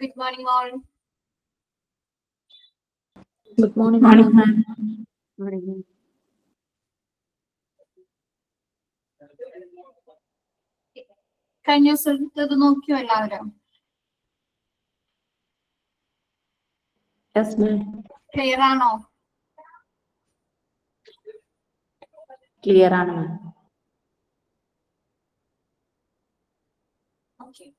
Good morning, all. Good morning, ma'am. Good evening. കഴിഞ്ഞ ദിവസത്തേത് നോക്കിയോ എല്ലാവരും? Yes, ma'am. ക്ലിയർ ആണോ? Clear ആണ് ma'am. Okay.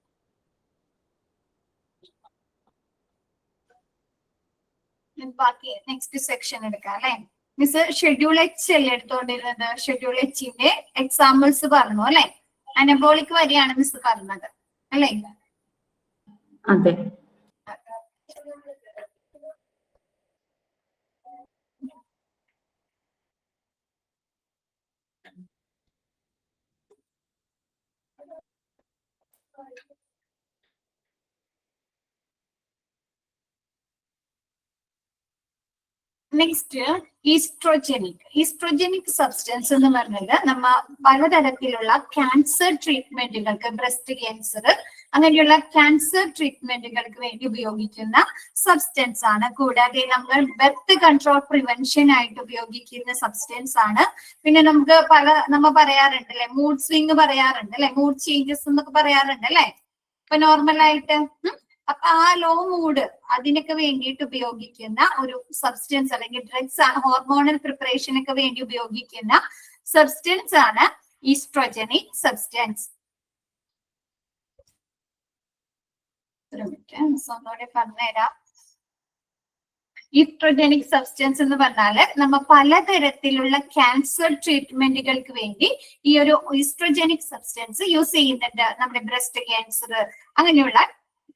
ബാക്കി നെക്സ്റ്റ് സെക്ഷൻ എടുക്കാം അല്ലെ? മിസ് ഷെഡ്യൂൾ എച്ച് അല്ലേ എടുത്തോണ്ടിരുന്നത്? ഷെഡ്യൂൾ എച്ചിന്റെ എക്സാമ്പിൾസ് പറഞ്ഞു അല്ലെ? അനബോളിക് വരെയാണ് മിസ് പറഞ്ഞത് അല്ലെ? അതെ. നെക്സ്റ്റ് ഈസ്ട്രോജനിക് സബ്സ്റ്റൻസ് എന്ന് പറഞ്ഞത് നമ്മ പലതരത്തിലുള്ള ക്യാൻസർ ട്രീറ്റ്മെന്റുകൾക്ക്, ബ്രസ്റ്റ് ക്യാൻസർ അങ്ങനെയുള്ള ക്യാൻസർ ട്രീറ്റ്മെന്റുകൾക്ക് വേണ്ടി ഉപയോഗിക്കുന്ന സബ്സ്റ്റൻസ് ആണ്. കൂടാതെ നമ്മൾ ബർത്ത് കൺട്രോൾ പ്രിവെൻഷൻ ആയിട്ട് ഉപയോഗിക്കുന്ന സബ്സ്റ്റൻസ് ആണ്. പിന്നെ നമുക്ക് നമ്മ പറയാറുണ്ട് അല്ലെ, മൂഡ് സ്വിങ് പറയാറുണ്ട് അല്ലെ, മൂഡ് ചേഞ്ചസ് എന്നൊക്കെ പറയാറുണ്ട് അല്ലെ. ഇപ്പൊ നോർമലായിട്ട് അപ്പൊ ആ ലോ മൂഡ് അതിനൊക്കെ വേണ്ടിയിട്ട് ഉപയോഗിക്കുന്ന ഒരു സബ്സ്റ്റൻസ് അല്ലെങ്കിൽ ഡ്രഗ്സ് ആണ്, ഹോർമോണൽ പ്രിപ്പറേഷനൊക്കെ വേണ്ടി ഉപയോഗിക്കുന്ന സബ്സ്റ്റൻസ് ആണ് ഈസ്ട്രോജനിക് സബ്സ്റ്റൻസ്. ഒന്നുകൂടെ പറഞ്ഞുതരാം. ഈസ്ട്രോജനിക് സബ്സ്റ്റൻസ് എന്ന് പറഞ്ഞാല് നമ്മ പലതരത്തിലുള്ള ക്യാൻസർ ട്രീറ്റ്മെന്റുകൾക്ക് വേണ്ടി ഈ ഒരു ഈസ്ട്രോജനിക് സബ്സ്റ്റൻസ് യൂസ് ചെയ്യുന്നുണ്ട്. നമ്മുടെ ബ്രസ്റ്റ് ക്യാൻസർ അങ്ങനെയുള്ള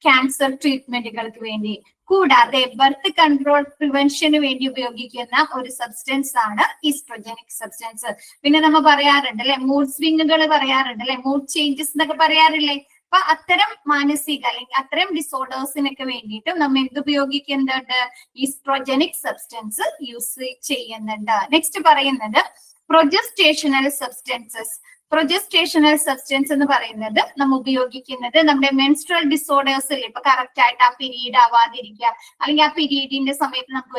ക്യാൻസർ ട്രീറ്റ്മെന്റുകൾക്ക് വേണ്ടി. കൂടാതെ ബർത്ത് കൺട്രോൾ പ്രിവെൻഷന് വേണ്ടി ഉപയോഗിക്കുന്ന ഒരു സബ്സ്റ്റൻസ് ആണ് ഈസ്ട്രോജനിക് സബ്സ്റ്റൻസ്. പിന്നെ നമ്മ പറയാറുണ്ട് അല്ലെ, മൂഡ് സ്വിങ്ങുകൾ പറയാറുണ്ട് അല്ലെ, മൂഡ് ചേഞ്ചസ് എന്നൊക്കെ പറയാറില്ലേ. അപ്പൊ അത്തരം മാനസിക അല്ലെങ്കിൽ അത്തരം ഡിസോർഡേഴ്സിനൊക്കെ വേണ്ടിയിട്ട് നമ്മൾ എന്തുപയോഗിക്കുന്നുണ്ട്? ഈസ്ട്രോജനിക് സബ്സ്റ്റൻസ് യൂസ് ചെയ്യുന്നുണ്ട്. നെക്സ്റ്റ് പറയുന്നത് പ്രൊജസ്റ്റേഷണൽ സബ്സ്റ്റൻസസ്. പ്രൊജസ്റ്റേഷണൽ സബ്സ്റ്റൻസ് എന്ന് പറയുന്നത് നമ്മൾ ഉപയോഗിക്കുന്നത് നമ്മുടെ മെൻസ്ട്രൽ ഡിസോർഡേഴ്സിൽ, ഇപ്പൊ കറക്റ്റ് ആയിട്ട് ആ പീരീഡ് ആവാതിരിക്കുക, അല്ലെങ്കിൽ ആ പീരീഡിന്റെ സമയത്ത് നമുക്ക്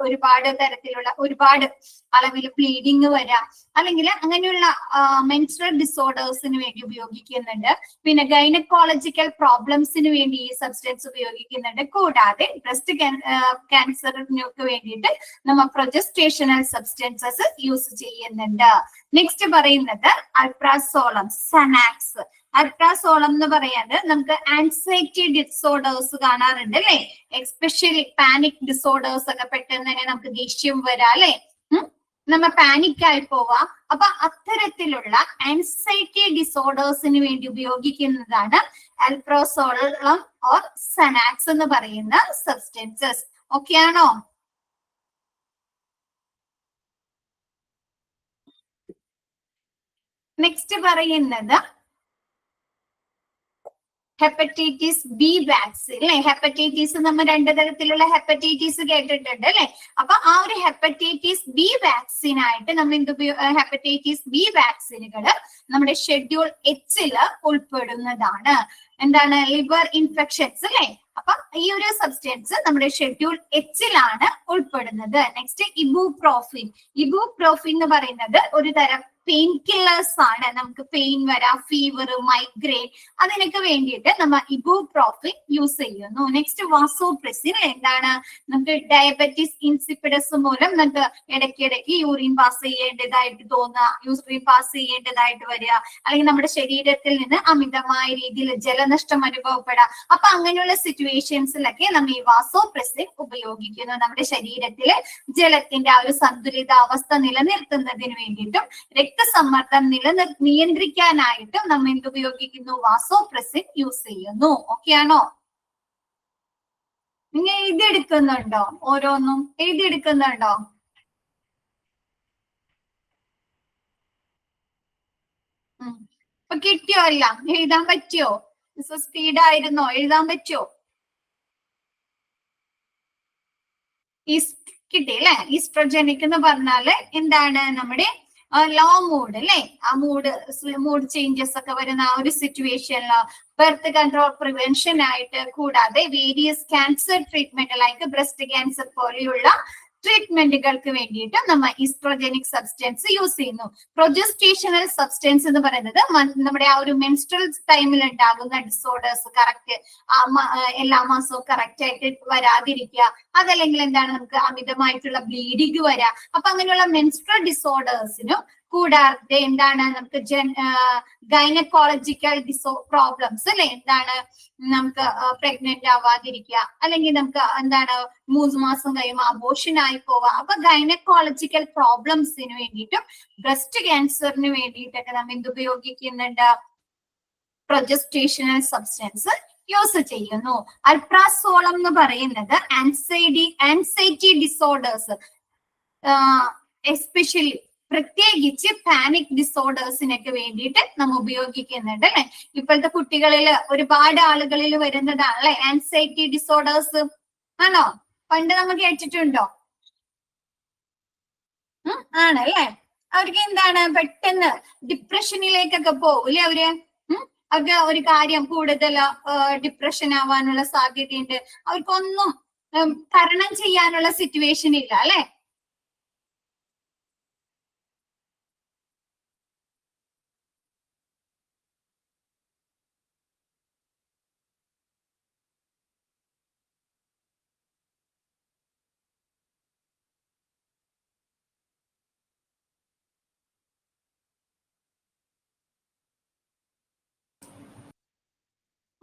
ഒരുപാട് തരത്തിലുള്ള ഒരുപാട് അളവിൽ ബ്ലീഡിങ് വരാം, അല്ലെങ്കിൽ അങ്ങനെയുള്ള മെൻസ്ട്രൽ ഡിസോർഡേഴ്സിന് വേണ്ടി ഉപയോഗിക്കുന്നുണ്ട്. പിന്നെ ഗൈനക്കോളജിക്കൽ പ്രോബ്ലംസിന് വേണ്ടി ഈ സബ്സ്റ്റൻസ് ഉപയോഗിക്കുന്നുണ്ട്. കൂടാതെ ബ്രസ്റ്റ് ക്യാൻസറിനൊക്കെ വേണ്ടിയിട്ട് നമ്മൾ പ്രൊജസ്റ്റേഷണൽ സബ്സ്റ്റൻസസ് യൂസ് ചെയ്യുന്നുണ്ട്. നെക്സ്റ്റ് പറയുന്നത് അൾട്രാസോളം, സനാക്സ്. അൾട്രാസോളം എന്ന് പറയുന്നത് നമുക്ക് ആൻസൈറ്റി ഡിസോർഡേഴ്സ് കാണാറുണ്ട് അല്ലെ, എസ്പെഷ്യലി പാനിക് ഡിസോർഡേഴ്സ് ഒക്കെ പെട്ടെന്ന് തന്നെ നമുക്ക് ദേഷ്യം വരാം അല്ലെ, നമ്മ പാനിക് ആയി പോവാ. അപ്പൊ അത്തരത്തിലുള്ള ആൻസൈറ്റി ഡിസോർഡേഴ്സിന് വേണ്ടി ഉപയോഗിക്കുന്നതാണ് അൾട്രാസോളം ഓർ സനാക്സ് എന്ന് പറയുന്ന സബ്സ്റ്റൻസസ്. ഓക്കെ ആണോ? നെക്സ്റ്റ് പറയുന്നത് ഹെപ്പറ്റൈറ്റിസ് ബി വാക്സിൻ അല്ലെ. ഹെപ്പറ്റൈറ്റിസ് നമ്മൾ 2 തരത്തിലുള്ള ഹെപ്പറ്റൈറ്റിസ് കേട്ടിട്ടുണ്ട് അല്ലെ. അപ്പൊ ആ ഒരു ഹെപ്പറ്റൈറ്റിസ് ബി വാക്സിൻ ആയിട്ട് നമ്മൾ ഹെപ്പറ്റൈറ്റിസ് ബി വാക്സിനുകൾ നമ്മുടെ ഷെഡ്യൂൾ എച്ചില് ഉൾപ്പെടുന്നതാണ്. എന്താണ്? ലിവർ ഇൻഫെക്ഷൻസ് അല്ലെ. അപ്പൊ ഈ ഒരു സബ്സ്റ്റൻസ് നമ്മുടെ ഷെഡ്യൂൾ എച്ചിലാണ് ഉൾപ്പെടുന്നത്. നെക്സ്റ്റ് ഇബുപ്രോഫിൻ. ഇബുപ്രോഫിൻ എന്ന് പറയുന്നത് ഒരു തരം പെയിൻ കില്ലേഴ്സ് ആണ്. നമുക്ക് പെയിൻ വരാം, ഫീവർ, മൈഗ്രെയിൻ, അതിനൊക്കെ വേണ്ടിയിട്ട് നമ്മൾ ഇബുപ്രോഫിൻ യൂസ് ചെയ്യുന്നു. Next vasopressin. എന്താണ്? നമുക്ക് ഡയബറ്റിസ് ഇൻസിപ്പിഡസ് മൂലം നമുക്ക് ഇടയ്ക്കിടയ്ക്ക് യൂറിൻ പാസ് ചെയ്യേണ്ടതായിട്ട് തോന്നുക, യൂറിൻ പാസ് ചെയ്യേണ്ടതായിട്ട് വരിക, അല്ലെങ്കിൽ നമ്മുടെ ശരീരത്തിൽ നിന്ന് അമിതമായ രീതിയിൽ ജലനഷ്ടം അനുഭവപ്പെടാം. അപ്പൊ അങ്ങനെയുള്ള സിറ്റുവേഷൻസിലൊക്കെ നമ്മൾ ഈ വാസോപ്രസിൻ ഉപയോഗിക്കുന്നു. നമ്മുടെ ശരീരത്തിലെ ജലത്തിന്റെ ആ ഒരു സന്തുലിതാവസ്ഥ നിലനിർത്തുന്നതിന് വേണ്ടിയിട്ടും രക്തസമ്മർദ്ദം നിയന്ത്രിക്കാനായിട്ടും നമ്മൾ എന്ത് ഉപയോഗിക്കുന്നു? വാസോപ്രസിൻ യൂസ് ചെയ്യുന്നു. ഓക്കെ ആണോ? നിങ്ങൾ എഴുതിയെടുക്കുന്നുണ്ടോ? ഓരോന്നും എഴുതിയെടുക്കുന്നുണ്ടോ? അപ്പൊ കിട്ടിയോ? എല്ലാം എഴുതാൻ പറ്റിയോ? സ്പീഡായിരുന്നോ? എഴുതാൻ പറ്റിയോ? കിട്ടി അല്ലെ. ഈസ്ട്രോജനിക് എന്ന് പറഞ്ഞാല് എന്താണ്? നമ്മുടെ ലോ മൂഡ് അല്ലെ, ആ മൂഡ് ചേഞ്ചസ് ഒക്കെ വരുന്ന ആ ഒരു സിറ്റുവേഷനില് ബർത്ത് കൺട്രോൾ പ്രിവെൻഷൻ ആയിട്ട്, കൂടാതെ various cancer treatment like breast cancer പോലെയുള്ള ട്രീറ്റ്മെന്റുകൾക്ക് വേണ്ടിയിട്ട് നമ്മൾ ഈസ്ട്രോജനിക് സബ്സ്റ്റൻസ് യൂസ് ചെയ്യുന്നു. പ്രൊജസ്റ്റേഷണൽ സബ്സ്റ്റൻസ് എന്ന് പറയുന്നത് നമ്മുടെ ആ ഒരു മെൻസ്ട്രൽ ടൈമിൽ ഉണ്ടാകുന്ന ഡിസോർഡേഴ്സ് കറക്റ്റ് എല്ലാ മാസവും കറക്റ്റ് ആയിട്ട് വരാതിരിക്കുക, അതല്ലെങ്കിൽ എന്താണ് നമുക്ക് അമിതമായിട്ടുള്ള ബ്ലീഡിങ് വരാം. അപ്പൊ അങ്ങനെയുള്ള മെൻസ്ട്രൽ ഡിസോർഡേഴ്സിനും കൂടാതെ എന്താണ് നമുക്ക് ഗൈനക്കോളജിക്കൽ പ്രോബ്ലംസ് അല്ലെ, എന്താണ് നമുക്ക് പ്രഗ്നന്റ് ആവാതിരിക്കുക, അല്ലെങ്കിൽ നമുക്ക് എന്താണ് 3 മാസം കഴിയുമ്പോൾ അബോർഷൻ ആയി പോവുക. അപ്പൊ ഗൈനക്കോളജിക്കൽ പ്രോബ്ലംസിന് വേണ്ടിയിട്ടും ബ്രസ്റ്റ് ക്യാൻസറിന് വേണ്ടിയിട്ടൊക്കെ നമ്മൾ എന്ത് ഉപയോഗിക്കുന്നുണ്ട്? പ്രൊജസ്റ്റേഷണൽ സബ്സ്റ്റൻസ് യൂസ് ചെയ്യുന്നു. അൽപ്രാസോളം എന്ന് പറയുന്നത് ആൻസൈറ്റി ഡിസോർഡേഴ്സ്, എസ്പെഷ്യലി പ്രത്യേകിച്ച് പാനിക് ഡിസോർഡേഴ്സിനൊക്കെ വേണ്ടിയിട്ട് നമ്മൾ ഉപയോഗിക്കുന്നുണ്ട് അല്ലെ. ഇപ്പോഴത്തെ കുട്ടികളിൽ ഒരുപാട് ആളുകളിൽ വരുന്നതാണ് അല്ലെ ആൻസൈറ്റി ഡിസോർഡേഴ്സ്. ആണോ? പണ്ട് നമ്മൾ കേട്ടിട്ടുണ്ടോ? ആണല്ലേ. അവർക്ക് എന്താണ് പെട്ടെന്ന് ഡിപ്രഷനിലേക്കൊക്കെ പോകൂലേ അവര്. അവർക്ക് ഒരു കാര്യം കൂടുതൽ ഡിപ്രഷൻ ആവാനുള്ള സാധ്യതയുണ്ട്. അവർക്കൊന്നും തരണം ചെയ്യാനുള്ള സിറ്റുവേഷൻ ഇല്ല അല്ലെ.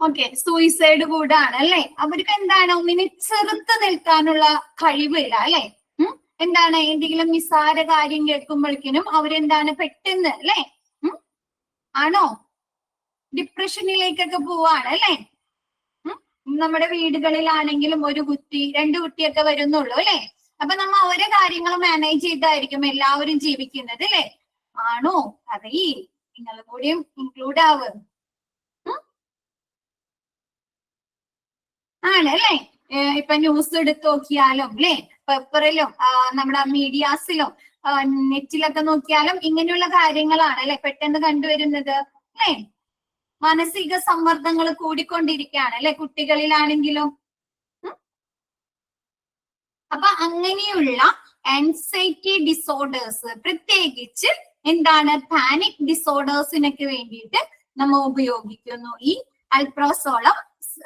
ഓക്കെ, സൂയിസൈഡ് കൂടാണ് അല്ലെ. അവർക്ക് എന്താണ് ഒന്നിനെ ചെറുത്ത് നിൽക്കാനുള്ള കഴിവില്ല അല്ലെ. എന്താണ് എന്തെങ്കിലും നിസ്സാര കാര്യം കേൾക്കുമ്പോഴേക്കിനും അവരെന്താണ് പെട്ടെന്ന് അല്ലെ ആണോ ഡിപ്രഷനിലേക്കൊക്കെ പോവാണ് അല്ലെ. നമ്മുടെ വീടുകളിലാണെങ്കിലും 1 കുട്ടി 2 കുട്ടിയൊക്കെ വരുന്നുള്ളൂ അല്ലെ. അപ്പൊ നമ്മ ഓരോ കാര്യങ്ങൾ മാനേജ് ചെയ്തായിരിക്കും എല്ലാവരും ജീവിക്കുന്നത് അല്ലെ. ആണോ? പറയ്, നിങ്ങളും കൂടിയും ഇൻക്ലൂഡ് ആവും. ആണല്ലേ. ഇപ്പൊ ന്യൂസ് എടുത്ത് നോക്കിയാലും അല്ലെ, പേപ്പറിലും നമ്മുടെ മീഡിയാസിലും നെറ്റിലൊക്കെ നോക്കിയാലും ഇങ്ങനെയുള്ള കാര്യങ്ങളാണ് അല്ലെ പെട്ടെന്ന് കണ്ടുവരുന്നത് അല്ലെ. മാനസിക സമ്മർദ്ദങ്ങൾ കൂടിക്കൊണ്ടിരിക്കുകയാണ് അല്ലെ കുട്ടികളിലാണെങ്കിലും. അപ്പൊ അങ്ങനെയുള്ള ആൻസൈറ്റി ഡിസോർഡേഴ്സ്, പ്രത്യേകിച്ച് എന്താണ് പാനിക് ഡിസോർഡേഴ്സിനൊക്കെ വേണ്ടിയിട്ട് നമ്മൾ ഉപയോഗിക്കുന്നു ഈ അൽപ്രോസോളം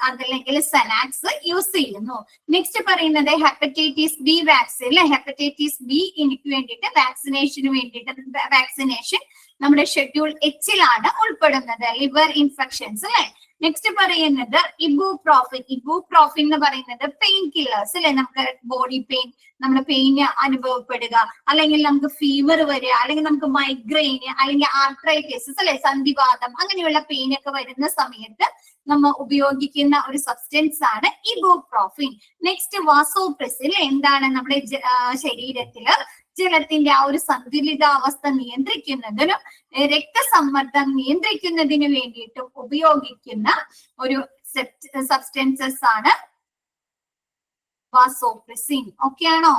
അതല്ലെങ്കിൽ സെനാക്സ് യൂസ് ചെയ്യുന്നു. നെക്സ്റ്റ് പറയുന്നത് ഹെപ്പറ്റൈറ്റിസ് ബി വാക്സിൻ അല്ലെ. ഹെപ്പറ്റൈറ്റിസ് ബി എനിക്ക് വേണ്ടിയിട്ട് വാക്സിനേഷന് വേണ്ടിയിട്ട് വാക്സിനേഷൻ നമ്മുടെ ഷെഡ്യൂൾ എച്ചിലാണ് ഉൾപ്പെടുന്നത്. ലിവർ ഇൻഫെക്ഷൻസ് അല്ലെ. നെക്സ്റ്റ് പറയുന്നത് ഇബുപ്രോഫിൻ. ഇബുപ്രോഫിൻ എന്ന് പറയുന്നത് പെയിൻ കില്ലേഴ്സ് അല്ലെ. നമുക്ക് ബോഡി പെയിൻ, നമ്മുടെ പെയിൻ അനുഭവപ്പെടുക, അല്ലെങ്കിൽ നമുക്ക് ഫീവർ വരിക, അല്ലെങ്കിൽ നമുക്ക് മൈഗ്രെയിൻ, അല്ലെങ്കിൽ ആർത്രൈറ്റിസ് അല്ലെ, സന്ധിവാതം, അങ്ങനെയുള്ള പെയിൻ ഒക്കെ വരുന്ന സമയത്ത് നമ്മൾ ഉപയോഗിക്കുന്ന ഒരു സബ്സ്റ്റൻസ് ആണ് ഇബുപ്രോഫിൻ. Next vasopressin. എന്താണ് നമ്മുടെ ശരീരത്തില് ജലത്തിന്റെ ആ ഒരു സന്തുലിതാവസ്ഥ നിയന്ത്രിക്കുന്നതിനും രക്തസമ്മർദ്ദം നിയന്ത്രിക്കുന്നതിന് വേണ്ടിയിട്ടും ഉപയോഗിക്കുന്ന ഒരു സബ്സ്റ്റൻസസ് ആണ് വാസോപ്രസിൻ. ഓക്കെ ആണോ?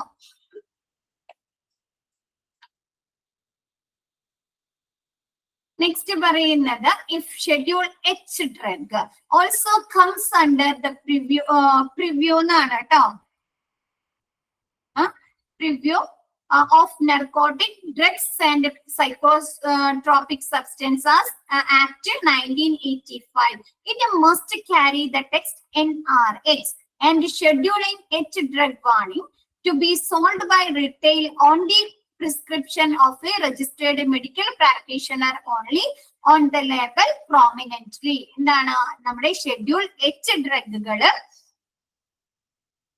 നെക്സ്റ്റ് പറയുന്നത് if schedule H drug also comes under the preview എന്നാണ് കേട്ടോ. Preview of narcotic drugs and psychotropic substances Act 1985. It must carry the text NRX and scheduling H drug warning to be sold by retail on the prescription of a registered medical practitioner only on the label prominently. എന്താണ് നമ്മുടെ schedule H ഡ്രഗുകള്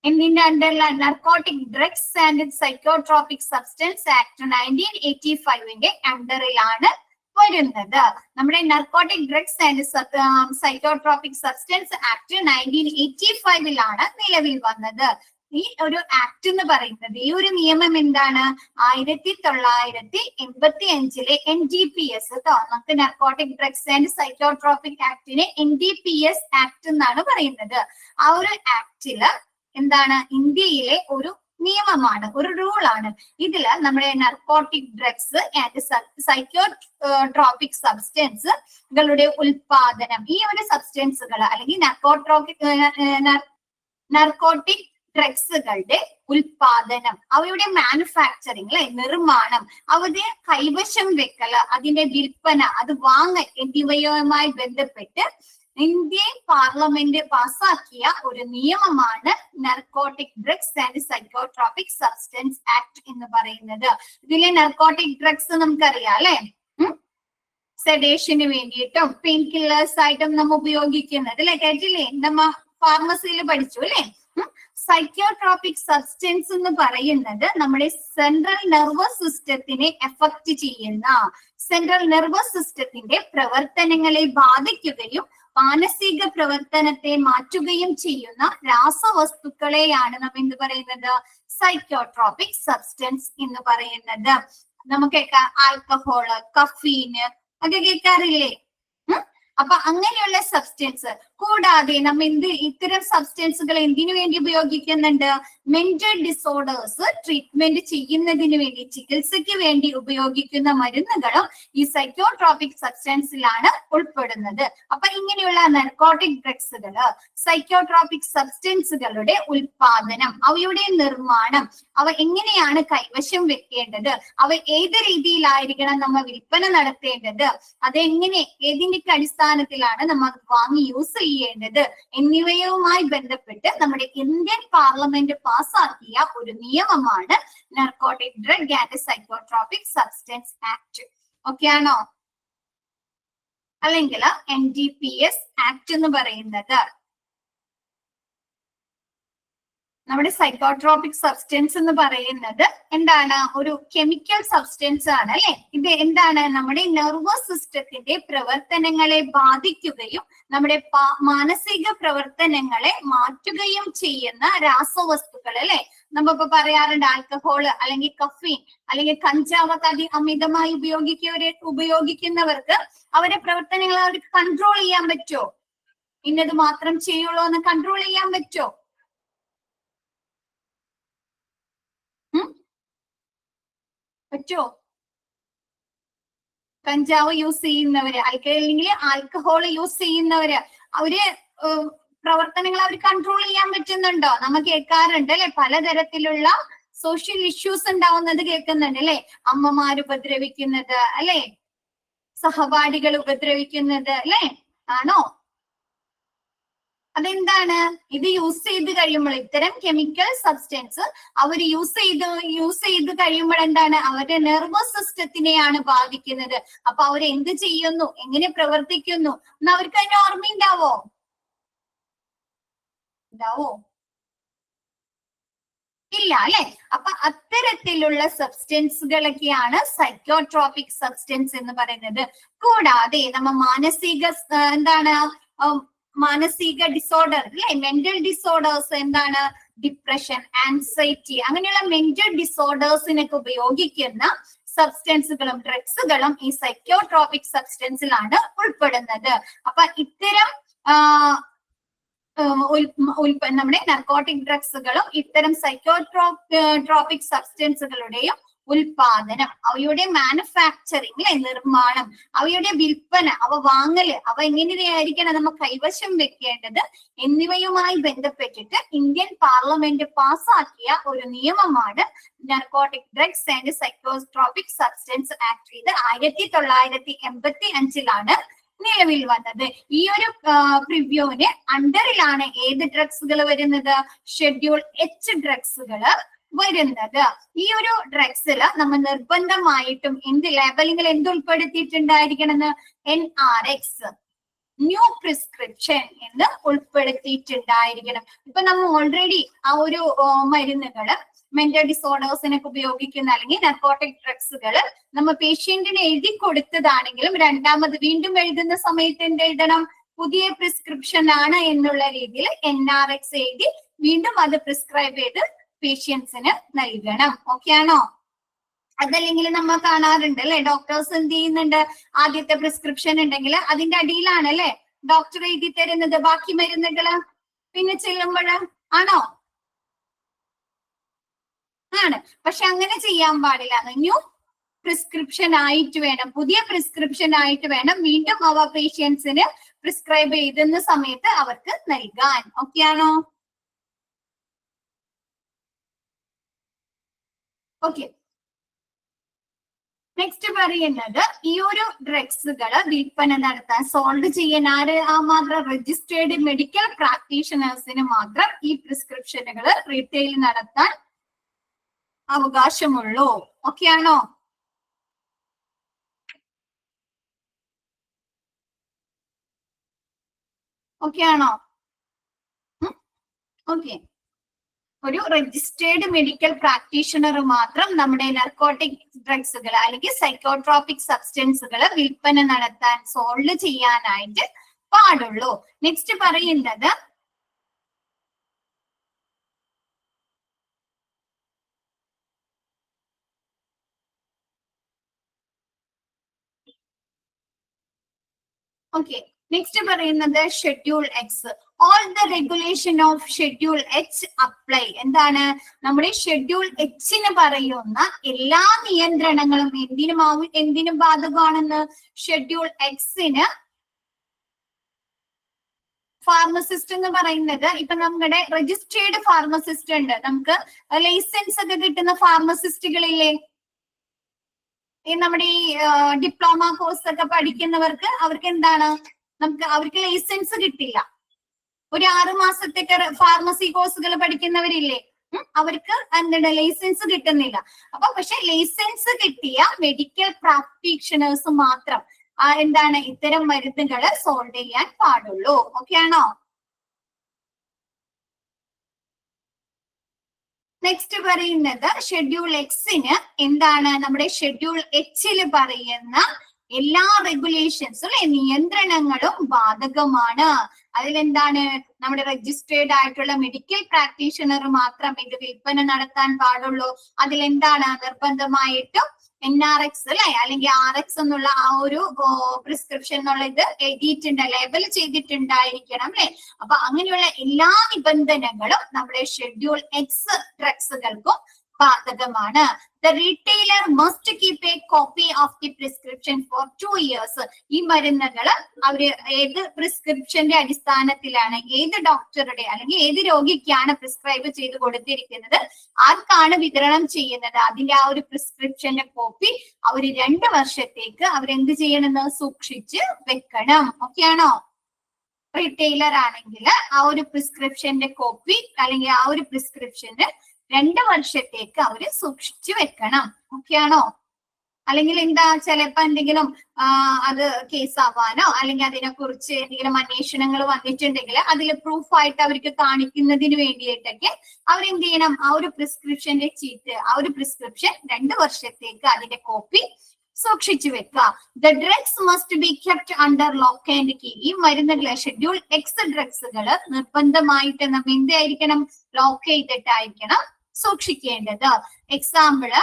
എന്തിന്റെ അണ്ടറിലാണ്? Narcotic drugs and psychotropic substance act 1985 അണ്ടറിലാണ് വരുന്നത്. നമ്മുടെ narcotic drugs and psychotropic substance act 1985 നിലവിൽ വന്നത്. ഈ ഒരു ആക്ട് എന്ന് പറയുന്നത്, ഈ ഒരു നിയമം എന്താണ്? 1985 NDPS കേട്ടോ. നമുക്ക് നർക്കോട്ടിക് ഡ്രഗ്സ് ആൻഡ് സൈക്കോട്രോപിക് ആക്ടിനെ NDPS ആക്ട് എന്നാണ് പറയുന്നത്. ആ ഒരു ആക്ടില് എന്താണ് ഇന്ത്യയിലെ ഒരു നിയമമാണ്, ഒരു റൂളാണ്. ഇതില് നമ്മുടെ നർക്കോട്ടിക് ഡ്രഗ്സ് ആൻഡ് സൈക്കോട്രോപിക് സബ്സ്റ്റൻസുകളുടെ ഉൽപാദനം, ഈ ഒരു സബ്സ്റ്റൻസുകൾ അല്ലെങ്കിൽ നർക്കോട്ടിക് ഡ്രഗ്സുകളുടെ ഉൽപാദനം, അവയുടെ മാനുഫാക്ചറിംഗ് നിർമ്മാണം, അവരുടെ കൈവശം വെക്കൽ, അതിന്റെ വിൽപ്പന, അത് വാങ്ങൽ എന്നിവയുമായി ബന്ധപ്പെട്ട് ഇന്ത്യൻ പാർലമെന്റ് പാസാക്കിയ ഒരു നിയമമാണ് narcotic drugs and psychotropic substance act എന്ന് പറയുന്നത്. ഇതിലെ നർക്കോട്ടിക് ഡ്രഗ്സ് നമുക്കറിയാം അല്ലെ, സെഡേഷന് വേണ്ടിയിട്ടും പെയിൻ കില്ലേഴ്സ് ആയിട്ടും നമ്മൾ ഉപയോഗിക്കുന്നത് അല്ലെ, കേട്ടില്ലേ, നമ്മ ഫാർമസിയിൽ പഠിച്ചു അല്ലെ. സൈക്കോട്രോപിക് സബ്സ്റ്റൻസ് എന്ന് പറയുന്നത് നമ്മുടെ സെൻട്രൽ നെർവസ് സിസ്റ്റത്തിനെ എഫക്ട് ചെയ്യുന്ന, സെൻട്രൽ നെർവസ് സിസ്റ്റത്തിന്റെ പ്രവർത്തനങ്ങളെ ബാധിക്കുകയും മാനസിക പ്രവർത്തനത്തെ മാറ്റുകയും ചെയ്യുന്ന രാസവസ്തുക്കളെയാണ് നാം എന്ത് പറയുന്നത്, സൈക്കോട്രോപിക് സബ്സ്റ്റൻസ് എന്ന് പറയുന്നത്. നമുക്ക് ആൽക്കഹോള്, കഫീന് ഒക്കെ കേൾക്കാറില്ലേ? അപ്പൊ അങ്ങനെയുള്ള സബ്സ്റ്റൻസ് കൂടാതെ നമ്മ ഇത്തരം സബ്സ്റ്റൻസുകൾ എന്തിനു വേണ്ടി ഉപയോഗിക്കുന്നുണ്ട്? മെന്റൽ ഡിസോർഡേഴ്സ് ട്രീറ്റ്മെന്റ് ചെയ്യുന്നതിന് വേണ്ടി, ചികിത്സയ്ക്ക് വേണ്ടി ഉപയോഗിക്കുന്ന മരുന്നുകളും ഈ സൈക്കോട്രോപിക് സബ്സ്റ്റൻസിലാണ് ഉൾപ്പെടുന്നത്. അപ്പൊ ഇങ്ങനെയുള്ള നർക്കോട്ടിക് ഡ്രഗ്സുകള്, സൈക്കോട്രോപിക് സബ്സ്റ്റൻസുകളുടെ ഉൽപാദനം, അവയുടെ നിർമ്മാണം, അവ എങ്ങനെയാണ് കൈവശം വെക്കേണ്ടത്, അവ ഏത് രീതിയിലായിരിക്കണം നമ്മൾ വിൽപ്പന നടത്തേണ്ടത്, അതെങ്ങനെ, ഏതിന്റെ അടിസ്ഥാനത്തിലാണ് നമ്മൾ വാങ്ങി യൂസ് ചെയ്യേണ്ടത് എന്നിവയുമായി ബന്ധപ്പെട്ട് നമ്മുടെ ഇന്ത്യൻ പാർലമെന്റ് പാസാക്കിയ ഒരു നിയമമാണ് narcotic drug and psychotropic substance act. Okay ആണോ? അല്ലെങ്കിൽ NDPS ആക്ട് എന്ന് പറയുന്നത് നമ്മുടെ സൈക്കോട്രോപിക് സബ്സ്റ്റൻസ് എന്ന് പറയുന്നത് എന്താണ്? ഒരു കെമിക്കൽ സബ്സ്റ്റൻസ് ആണ് അല്ലെ. ഇത് എന്താണ്? നമ്മുടെ നെർവസ് സിസ്റ്റത്തിന്റെ പ്രവർത്തനങ്ങളെ ബാധിക്കുകയും നമ്മുടെ മാനസിക പ്രവർത്തനങ്ങളെ മാറ്റുകയും ചെയ്യുന്ന രാസവസ്തുക്കൾ അല്ലെ. നമ്മളിപ്പോ പറയാറുണ്ട് ആൽക്കഹോള് അല്ലെങ്കിൽ കഫീൻ അല്ലെങ്കിൽ കഞ്ചാവൊക്കെ അമിതമായി ഉപയോഗിക്കുന്നവർക്ക് അവരുടെ പ്രവർത്തനങ്ങൾ അവർക്ക് കൺട്രോൾ ചെയ്യാൻ പറ്റുമോ? ഇന്നത് മാത്രം ചെയ്യുള്ളൂ എന്ന് കൺട്രോൾ ചെയ്യാൻ പറ്റുമോ? പറ്റുമോ? കഞ്ചാവ് യൂസ് ചെയ്യുന്നവര്, അല്ലെങ്കിൽ ആൽക്കഹോൾ യൂസ് ചെയ്യുന്നവര്, അവര് പ്രവർത്തനങ്ങൾ അവർ കൺട്രോൾ ചെയ്യാൻ പറ്റുന്നുണ്ടോ? നമ്മൾ കേൾക്കാറുണ്ട് അല്ലെ, പലതരത്തിലുള്ള സോഷ്യൽ ഇഷ്യൂസ് ഉണ്ടാവുന്നത് കേൾക്കുന്നുണ്ട് അല്ലെ. അമ്മമാർ ഉപദ്രവിക്കുന്നത് അല്ലെ, സഹപാഠികൾ ഉപദ്രവിക്കുന്നത് അല്ലെ, ആണോ? അതെന്താണ്? ഇത് യൂസ് ചെയ്ത് കഴിയുമ്പോൾ, ഇത്തരം കെമിക്കൽ സബ്സ്റ്റൻസ് അവർ യൂസ് ചെയ്ത് കഴിയുമ്പോൾ എന്താണ്? അവരുടെ നെർവസ് സിസ്റ്റത്തിനെയാണ് ബാധിക്കുന്നത്. അപ്പൊ അവർ എന്ത് ചെയ്യുന്നു, എങ്ങനെ പ്രവർത്തിക്കുന്നു എന്ന് അവർക്ക് അതിന് ഓർമ്മയുണ്ടാവോ? ഇല്ല അല്ലെ. അപ്പൊ അത്തരത്തിലുള്ള സബ്സ്റ്റൻസുകളൊക്കെയാണ് സൈക്കോട്രോപിക് സബ്സ്റ്റൻസ് എന്ന് പറയുന്നത്. കൂടാതെ നമ്മ മാനസിക ഡിസോർഡർ അല്ലെ, മെന്റൽ ഡിസോർഡേഴ്സ് എന്താണ്? ഡിപ്രഷൻ, ആൻസൈറ്റി, അങ്ങനെയുള്ള മെന്റൽ ഡിസോർഡേഴ്സിനൊക്കെ ഉപയോഗിക്കുന്ന സബ്സ്റ്റൻസുകളും ഡ്രഗ്സുകളും ഈ സൈക്കോട്രോപിക് സബ്സ്റ്റൻസിലാണ് ഉൾപ്പെടുന്നത്. അപ്പൊ ഇത്തരം നമ്മുടെ നർക്കോട്ടിക് ഡ്രഗ്സുകളും ഇത്തരം സൈക്കോട്രോപിക് സബ്സ്റ്റൻസുകളുടെയും ഉൽപാദനം, അവയുടെ മാനുഫാക്ചറിംഗ് നിർമ്മാണം, അവയുടെ വിൽപ്പന, അവ വാങ്ങല്, അവ എങ്ങനെയായിരിക്കണം നമ്മൾ കൈവശം വെക്കേണ്ടത് എന്നിവയുമായി ബന്ധപ്പെട്ടിട്ട് ഇന്ത്യൻ പാർലമെന്റ് പാസാക്കിയ ഒരു നിയമമാണ് narcotic drugs and psychotropic substance act. ഇത് 1985 നിലവിൽ വന്നത്. ഈ ഒരു പ്രിവ്യൂവിന് അണ്ടറിലാണ് ഏത് ഡ്രഗ്സുകൾ വരുന്നത്? ഷെഡ്യൂൾ H ഡ്രഗ്സുകൾ വരുന്നത്. ഈ ഒരു ഡ്രഗ്സിൽ നമ്മൾ നിർബന്ധമായിട്ടും ലേബലിംഗിൽ എന്ത് ഉൾപ്പെടുത്തിയിട്ടുണ്ടായിരിക്കണമെന്ന്? NRX, ന്യൂ പ്രിസ്ക്രിപ്ഷൻ എന്ന് ഉൾപ്പെടുത്തിയിട്ടുണ്ടായിരിക്കണം. ഇപ്പൊ നമ്മൾ ഓൾറെഡി ആ ഒരു മരുന്നുകള്, മെന്റൽ ഡിസോർഡേഴ്സിനൊക്കെ ഉപയോഗിക്കുന്ന അല്ലെങ്കിൽ നർക്കോട്ടിക് ഡ്രഗ്സുകൾ നമ്മൾ പേഷ്യന്റിന് എഴുതി കൊടുത്തതാണെങ്കിലും രണ്ടാമത് വീണ്ടും എഴുതുന്ന സമയത്ത് എന്ത് എഴുതണം? പുതിയ പ്രിസ്ക്രിപ്ഷൻ ആണ് എന്നുള്ള രീതിയിൽ NRX എഴുതി വീണ്ടും അത് പ്രിസ്ക്രൈബ് ചെയ്ത് പേഷ്യൻസിന് നൽകണം. ഓക്കെ ആണോ? അതല്ലെങ്കിൽ നമ്മൾ കാണാറുണ്ട് അല്ലെ, ഡോക്ടേഴ്സ് എന്ത് ചെയ്യുന്നുണ്ട്? ആദ്യത്തെ പ്രിസ്ക്രിപ്ഷൻ ഉണ്ടെങ്കിൽ അതിന്റെ അടിയിലാണ് അല്ലെ ഡോക്ടർ എഴുതി തരുന്നത് ബാക്കി മരുന്നുകള്. പിന്നെ ചെല്ലുമ്പോൾ ആണോ? ആണ്. പക്ഷെ അങ്ങനെ ചെയ്യാൻ പാടില്ല. ന്യൂ പ്രിസ്ക്രിപ്ഷൻ ആയിട്ട് വേണം, പുതിയ പ്രിസ്ക്രിപ്ഷൻ ആയിട്ട് വേണം വീണ്ടും അവ പേഷ്യൻസിന് പ്രിസ്ക്രൈബ് ചെയ്തുന്ന സമയത്ത് അവർക്ക് നൽകാൻ. ഓക്കെ ആണോ? ഓക്കെ. നെക്സ്റ്റ് പറയുന്നത് ഈ ഒരു ഡ്രഗ്സുകൾ വിൽപ്പന നടത്താൻ സോൾവ് ചെയ്യാൻ ആര് മാത്രം രജിസ്റ്റേർഡ് മെഡിക്കൽ പ്രാക്ടീഷണേഴ്സിന് മാത്രം ഈ പ്രിസ്ക്രിപ്ഷനുകൾ റീറ്റെയിൽ നടത്താൻ അവകാശമുള്ളൂ. ഓക്കെ ആണോ? ഓക്കെ ആണോ? ഓക്കെ. ഒരു രജിസ്റ്റേർഡ് മെഡിക്കൽ പ്രാക്ടീഷണർ മാത്രം നമ്മുടെ നർക്കോട്ടിക് ഡ്രഗ്സുകൾ അല്ലെങ്കിൽ സൈക്കോട്രോപിക് സബ്സ്റ്റൻസുകൾ വിൽപ്പന നടത്താൻ സോൾവ് ചെയ്യാനായിട്ട് പാടുള്ളൂ. നെക്സ്റ്റ് പറയുന്നത് ഓക്കെ. നെക്സ്റ്റ് പറയുന്നത് schedule X. All the regulation of schedule H apply. എന്താണ്? നമ്മുടെ ഷെഡ്യൂൾ എച്ചിന് പറയുന്ന എല്ലാ നിയന്ത്രണങ്ങളും എന്തിനും ബാധകമാണെന്ന്? ഷെഡ്യൂൾ എക്സിന്. ഫാർമസിസ്റ്റ് എന്ന് പറയുന്നത് ഇപ്പൊ നമ്മുടെ രജിസ്ട്രേഡ് ഫാർമസിസ്റ്റ് ഉണ്ട്, നമുക്ക് ലൈസൻസ് ഒക്കെ കിട്ടുന്ന ഫാർമസിസ്റ്റുകളില്ലേ? ഈ നമ്മുടെ ഈ ഡിപ്ലോമ കോഴ്സ് ഒക്കെ പഠിക്കുന്നവർക്ക് അവർക്ക് എന്താണ്, അവർക്ക് ലൈസൻസ് കിട്ടില്ല. ഒരു 6 മാസത്തേക്ക് ഫാർമസി കോഴ്സുകൾ പഠിക്കുന്നവരില്ലേ, അവർക്ക് എന്താണ് ലൈസൻസ് കിട്ടുന്നില്ല. അപ്പൊ പക്ഷെ ലൈസൻസ് കിട്ടിയ മെഡിക്കൽ പ്രാക്ടീഷണേഴ്സ് മാത്രം എന്താണ് ഇത്തരം മരുന്നുകൾ സോൾവ് ചെയ്യാൻ പാടുള്ളൂ. ഓക്കെ ആണോ? നെക്സ്റ്റ് പറയുന്നത് ഷെഡ്യൂൾ എക്സിന് എന്താണ്? നമ്മുടെ ഷെഡ്യൂൾ എച്ചില് പറയുന്ന എല്ലാ റെഗുലേഷൻസും നിയന്ത്രണങ്ങളും ബാധകമാണ്. അതിലെന്താണ്? നമ്മുടെ രജിസ്ട്രേഡ് ആയിട്ടുള്ള മെഡിക്കൽ പ്രാക്ടീഷണർ മാത്രം ഇത് വിൽപ്പന നടത്താൻ പാടുള്ളൂ. അതിലെന്താണ്? നിർബന്ധമായിട്ടും NRX അല്ലെ അല്ലെങ്കിൽ RX എന്നുള്ള ആ ഒരു പ്രിസ്ക്രിപ്ഷൻ എന്നുള്ള ഇത് എഴുതിയിട്ടുണ്ട്, ലേബൽ ചെയ്തിട്ടുണ്ടായിരിക്കണം അല്ലെ. അപ്പൊ അങ്ങനെയുള്ള എല്ലാ നിബന്ധനകളും നമ്മുടെ ഷെഡ്യൂൾ എക്സ് ഡ്രഗ്സുകൾക്കും ബാധകമാണ്. The retailer must keep a copy of the prescription for 2 years. ഈ മരുന്നുകൾ അവര് ഏത് പ്രിസ്ക്രിപ്ഷന്റെ അടിസ്ഥാനത്തിലാണ്, ഏത് ഡോക്ടറുടെ അല്ലെങ്കിൽ ഏത് രോഗിക്കാണ് പ്രിസ്ക്രൈബ് ചെയ്ത് കൊടുത്തിരിക്കുന്നത്, ആർക്കാണ് വിതരണം ചെയ്യുന്നത്, അതിന്റെ ആ ഒരു പ്രിസ്ക്രിപ്ഷന്റെ കോപ്പി അവര് 2 വർഷത്തേക്ക് അവരെന്ത് ചെയ്യണമെന്ന് സൂക്ഷിച്ച് വെക്കണം. ഓക്കെ ആണോ? റീറ്റെയിലർ ആണെങ്കിൽ ആ ഒരു പ്രിസ്ക്രിപ്ഷന്റെ കോപ്പി അല്ലെങ്കിൽ ആ ഒരു പ്രിസ്ക്രിപ്ഷന് 2 വർഷത്തേക്ക് അവര് സൂക്ഷിച്ചു വെക്കണം. ഓക്കെ ആണോ? അല്ലെങ്കിൽ എന്താ, ചിലപ്പോ എന്തെങ്കിലും അത് കേസാവാനോ അല്ലെങ്കിൽ അതിനെ കുറിച്ച് എന്തെങ്കിലും അന്വേഷണങ്ങൾ വന്നിട്ടുണ്ടെങ്കിൽ അതിൽ പ്രൂഫായിട്ട് അവർക്ക് കാണിക്കുന്നതിന് വേണ്ടിയിട്ടൊക്കെ അവരെന്ത് ചെയ്യണം? ആ ഒരു പ്രിസ്ക്രിപ്ഷന്റെ ചീറ്റ്, ആ ഒരു പ്രിസ്ക്രിപ്ഷൻ 2 വർഷത്തേക്ക് അതിന്റെ കോപ്പി സൂക്ഷിച്ചു വെക്കുക. The drugs must be kept under lock and key. ഈ മരുന്നുകള് ഷെഡ്യൂൾ എക്സ് ഡ്രഗ്സുകള് നിർബന്ധമായിട്ട് നമ്മൾ എന്തായിരിക്കണം? ലോക്ക് ചെയ്തിട്ടായിരിക്കണം സൂക്ഷിക്കേണ്ടത്. എക്സാമ്പിള്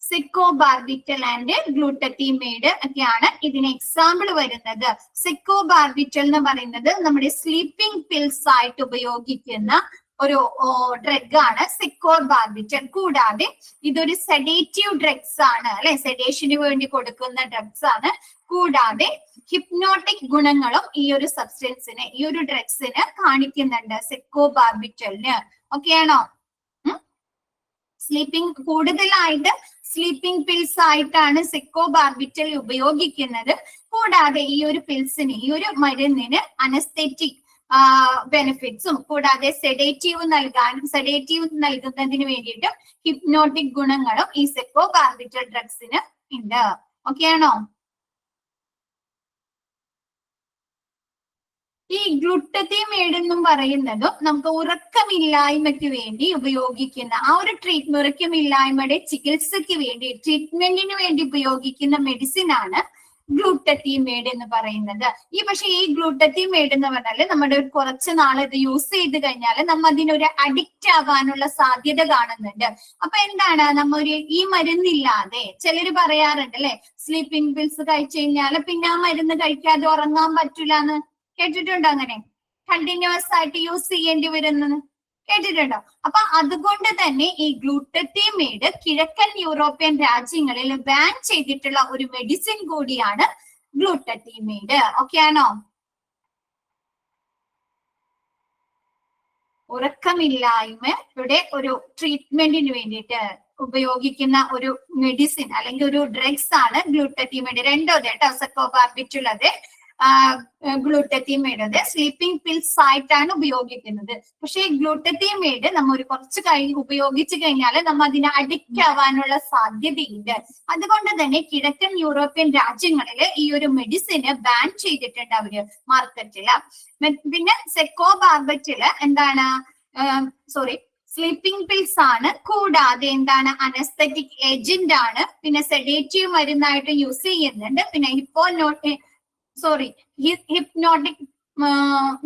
സെക്കോബാർബിറ്റൽ ആൻഡ് ഗ്ലൂട്ടത്തിമേഡ് ഒക്കെയാണ് ഇതിന് എക്സാമ്പിൾ വരുന്നത്. സെക്കോബാർബിറ്റൽ എന്ന് പറയുന്നത് നമ്മുടെ സ്ലീപ്പിംഗ് പിൽസ് ആയിട്ട് ഉപയോഗിക്കുന്ന ഒരു ഡ്രഗ് ആണ് സെക്കോബാർബിറ്റൽ. കൂടാതെ ഇതൊരു സെഡേറ്റീവ് ഡ്രഗ്സ് ആണ് അല്ലെ, സെഡേഷന് വേണ്ടി കൊടുക്കുന്ന ഡ്രഗ്സ് ആണ്. കൂടാതെ ഹിപ്നോട്ടിക് ഗുണങ്ങളും ഈ ഒരു സബ്സ്റ്റൻസിന്, ഈ ഒരു ഡ്രഗ്സിന് കാണിക്കുന്നുണ്ട് സെക്കോബാർബിറ്റലിന്. ഓക്കെ ആണോ? സ്ലീപ്പിംഗ് കൂടുതലായിട്ട് സ്ലീപ്പിംഗ് പിൽസ് ആയിട്ടാണ് സെക്കോബാർബിറ്റൽ ഉപയോഗിക്കുന്നത്. കൂടാതെ ഈ ഒരു പിൽസിന്, ഈ ഒരു മരുന്നിന് അനസ്തെറ്റിക് ബെനിഫിറ്റ്സും കൂടാതെ സെഡേറ്റീവ് നൽകുന്നതിന് വേണ്ടിയിട്ടും ഹിപ്നോട്ടിക് ഗുണങ്ങളും ഈ സെക്കോബാർബിറ്റൽ ഡ്രഗ്സിന് ഉണ്ട്. ഓക്കെ ആണോ? ഈ ഗ്ലൂട്ടത്തിമേഡ് എന്നും പറയുന്നതും നമുക്ക് ഉറക്കമില്ലായ്മയ്ക്ക് വേണ്ടി ഉപയോഗിക്കുന്ന ആ ഒരു ഉറക്കമില്ലായ്മയുടെ ചികിത്സയ്ക്ക് വേണ്ടി, ട്രീറ്റ്മെന്റിന് വേണ്ടി ഉപയോഗിക്കുന്ന മെഡിസിൻ ആണ് ഗ്ലൂട്ടത്തിമേഡ് എന്ന് പറയുന്നത്. പക്ഷെ ഈ ഗ്ലൂട്ടത്തിമേഡ് എന്ന് പറഞ്ഞാല് നമ്മുടെ കുറച്ച് നാൾ ഇത് യൂസ് ചെയ്ത് കഴിഞ്ഞാൽ നമ്മ അതിനൊരു അഡിക്റ്റ് ആകാനുള്ള സാധ്യത കാണുന്നുണ്ട്. അപ്പൊ എന്താണ്, ഈ മരുന്നില്ലാതെ ചിലര് പറയാറുണ്ട് അല്ലെ, സ്ലീപ്പിംഗ് പിൽസ് കഴിച്ചു കഴിഞ്ഞാല് പിന്നെ ആ മരുന്ന് കഴിക്കാതെ ഉറങ്ങാൻ പറ്റൂലെന്ന് കേട്ടിട്ടുണ്ടോ? അങ്ങനെ കണ്ടിന്യൂസ് ആയിട്ട് യൂസ് ചെയ്യേണ്ടി വരുന്നത് കേട്ടിട്ടുണ്ടോ? അപ്പൊ അതുകൊണ്ട് തന്നെ ഈ ഗ്ലൂട്ടത്തിമൈഡ് കിഴക്കൻ യൂറോപ്യൻ രാജ്യങ്ങളിൽ ബാൻ ചെയ്തിട്ടുള്ള ഒരു മെഡിസിൻ കൂടിയാണ് ഗ്ലൂട്ടത്തിമൈഡ്. ഓക്കെ ആണോ? ഉറക്കമില്ലായ്മയുടെ ഒരു ട്രീറ്റ്മെന്റിന് വേണ്ടിയിട്ട് ഉപയോഗിക്കുന്ന ഒരു മെഡിസിൻ അല്ലെങ്കിൽ ഒരു ഡ്രഗ്സ് ആണ് ഗ്ലൂട്ടത്തിമൈഡ്. രണ്ടോത് കേട്ടോ, സെക്കോബാർബിറ്റുള്ളത് ഗ്ലൂട്ടത്തിമൈഡ് സ്ലീപ്പിംഗ് പിൽസ് ആയിട്ടാണ് ഉപയോഗിക്കുന്നത്. പക്ഷേ ഗ്ലൂട്ടത്തിമൈഡ് നമ്മൾ ഒരു കുറച്ച് ഉപയോഗിച്ചു കഴിഞ്ഞാൽ നമ്മൾ അതിന് അഡിക്റ്റ് ആവാനുള്ള സാധ്യതയുണ്ട്. അതുകൊണ്ട് തന്നെ കിഴക്കൻ യൂറോപ്യൻ രാജ്യങ്ങളിൽ ഈ ഒരു മെഡിസിന് ബാൻ ചെയ്തിട്ടുണ്ട് അവര് മാർക്കറ്റില്. പിന്നെ സെക്കോബാർബറ്റില് എന്താണ് സ്ലീപ്പിംഗ് പിൽസ് ആണ്, കൂടാതെ എന്താണ് അനസ്തറ്റിക് ഏജന്റ് ആണ്, പിന്നെ സെഡേറ്റീവ് മരുന്നായിട്ട് യൂസ് ചെയ്യുന്നുണ്ട്, പിന്നെ ഹിപ്നോട്ടിക്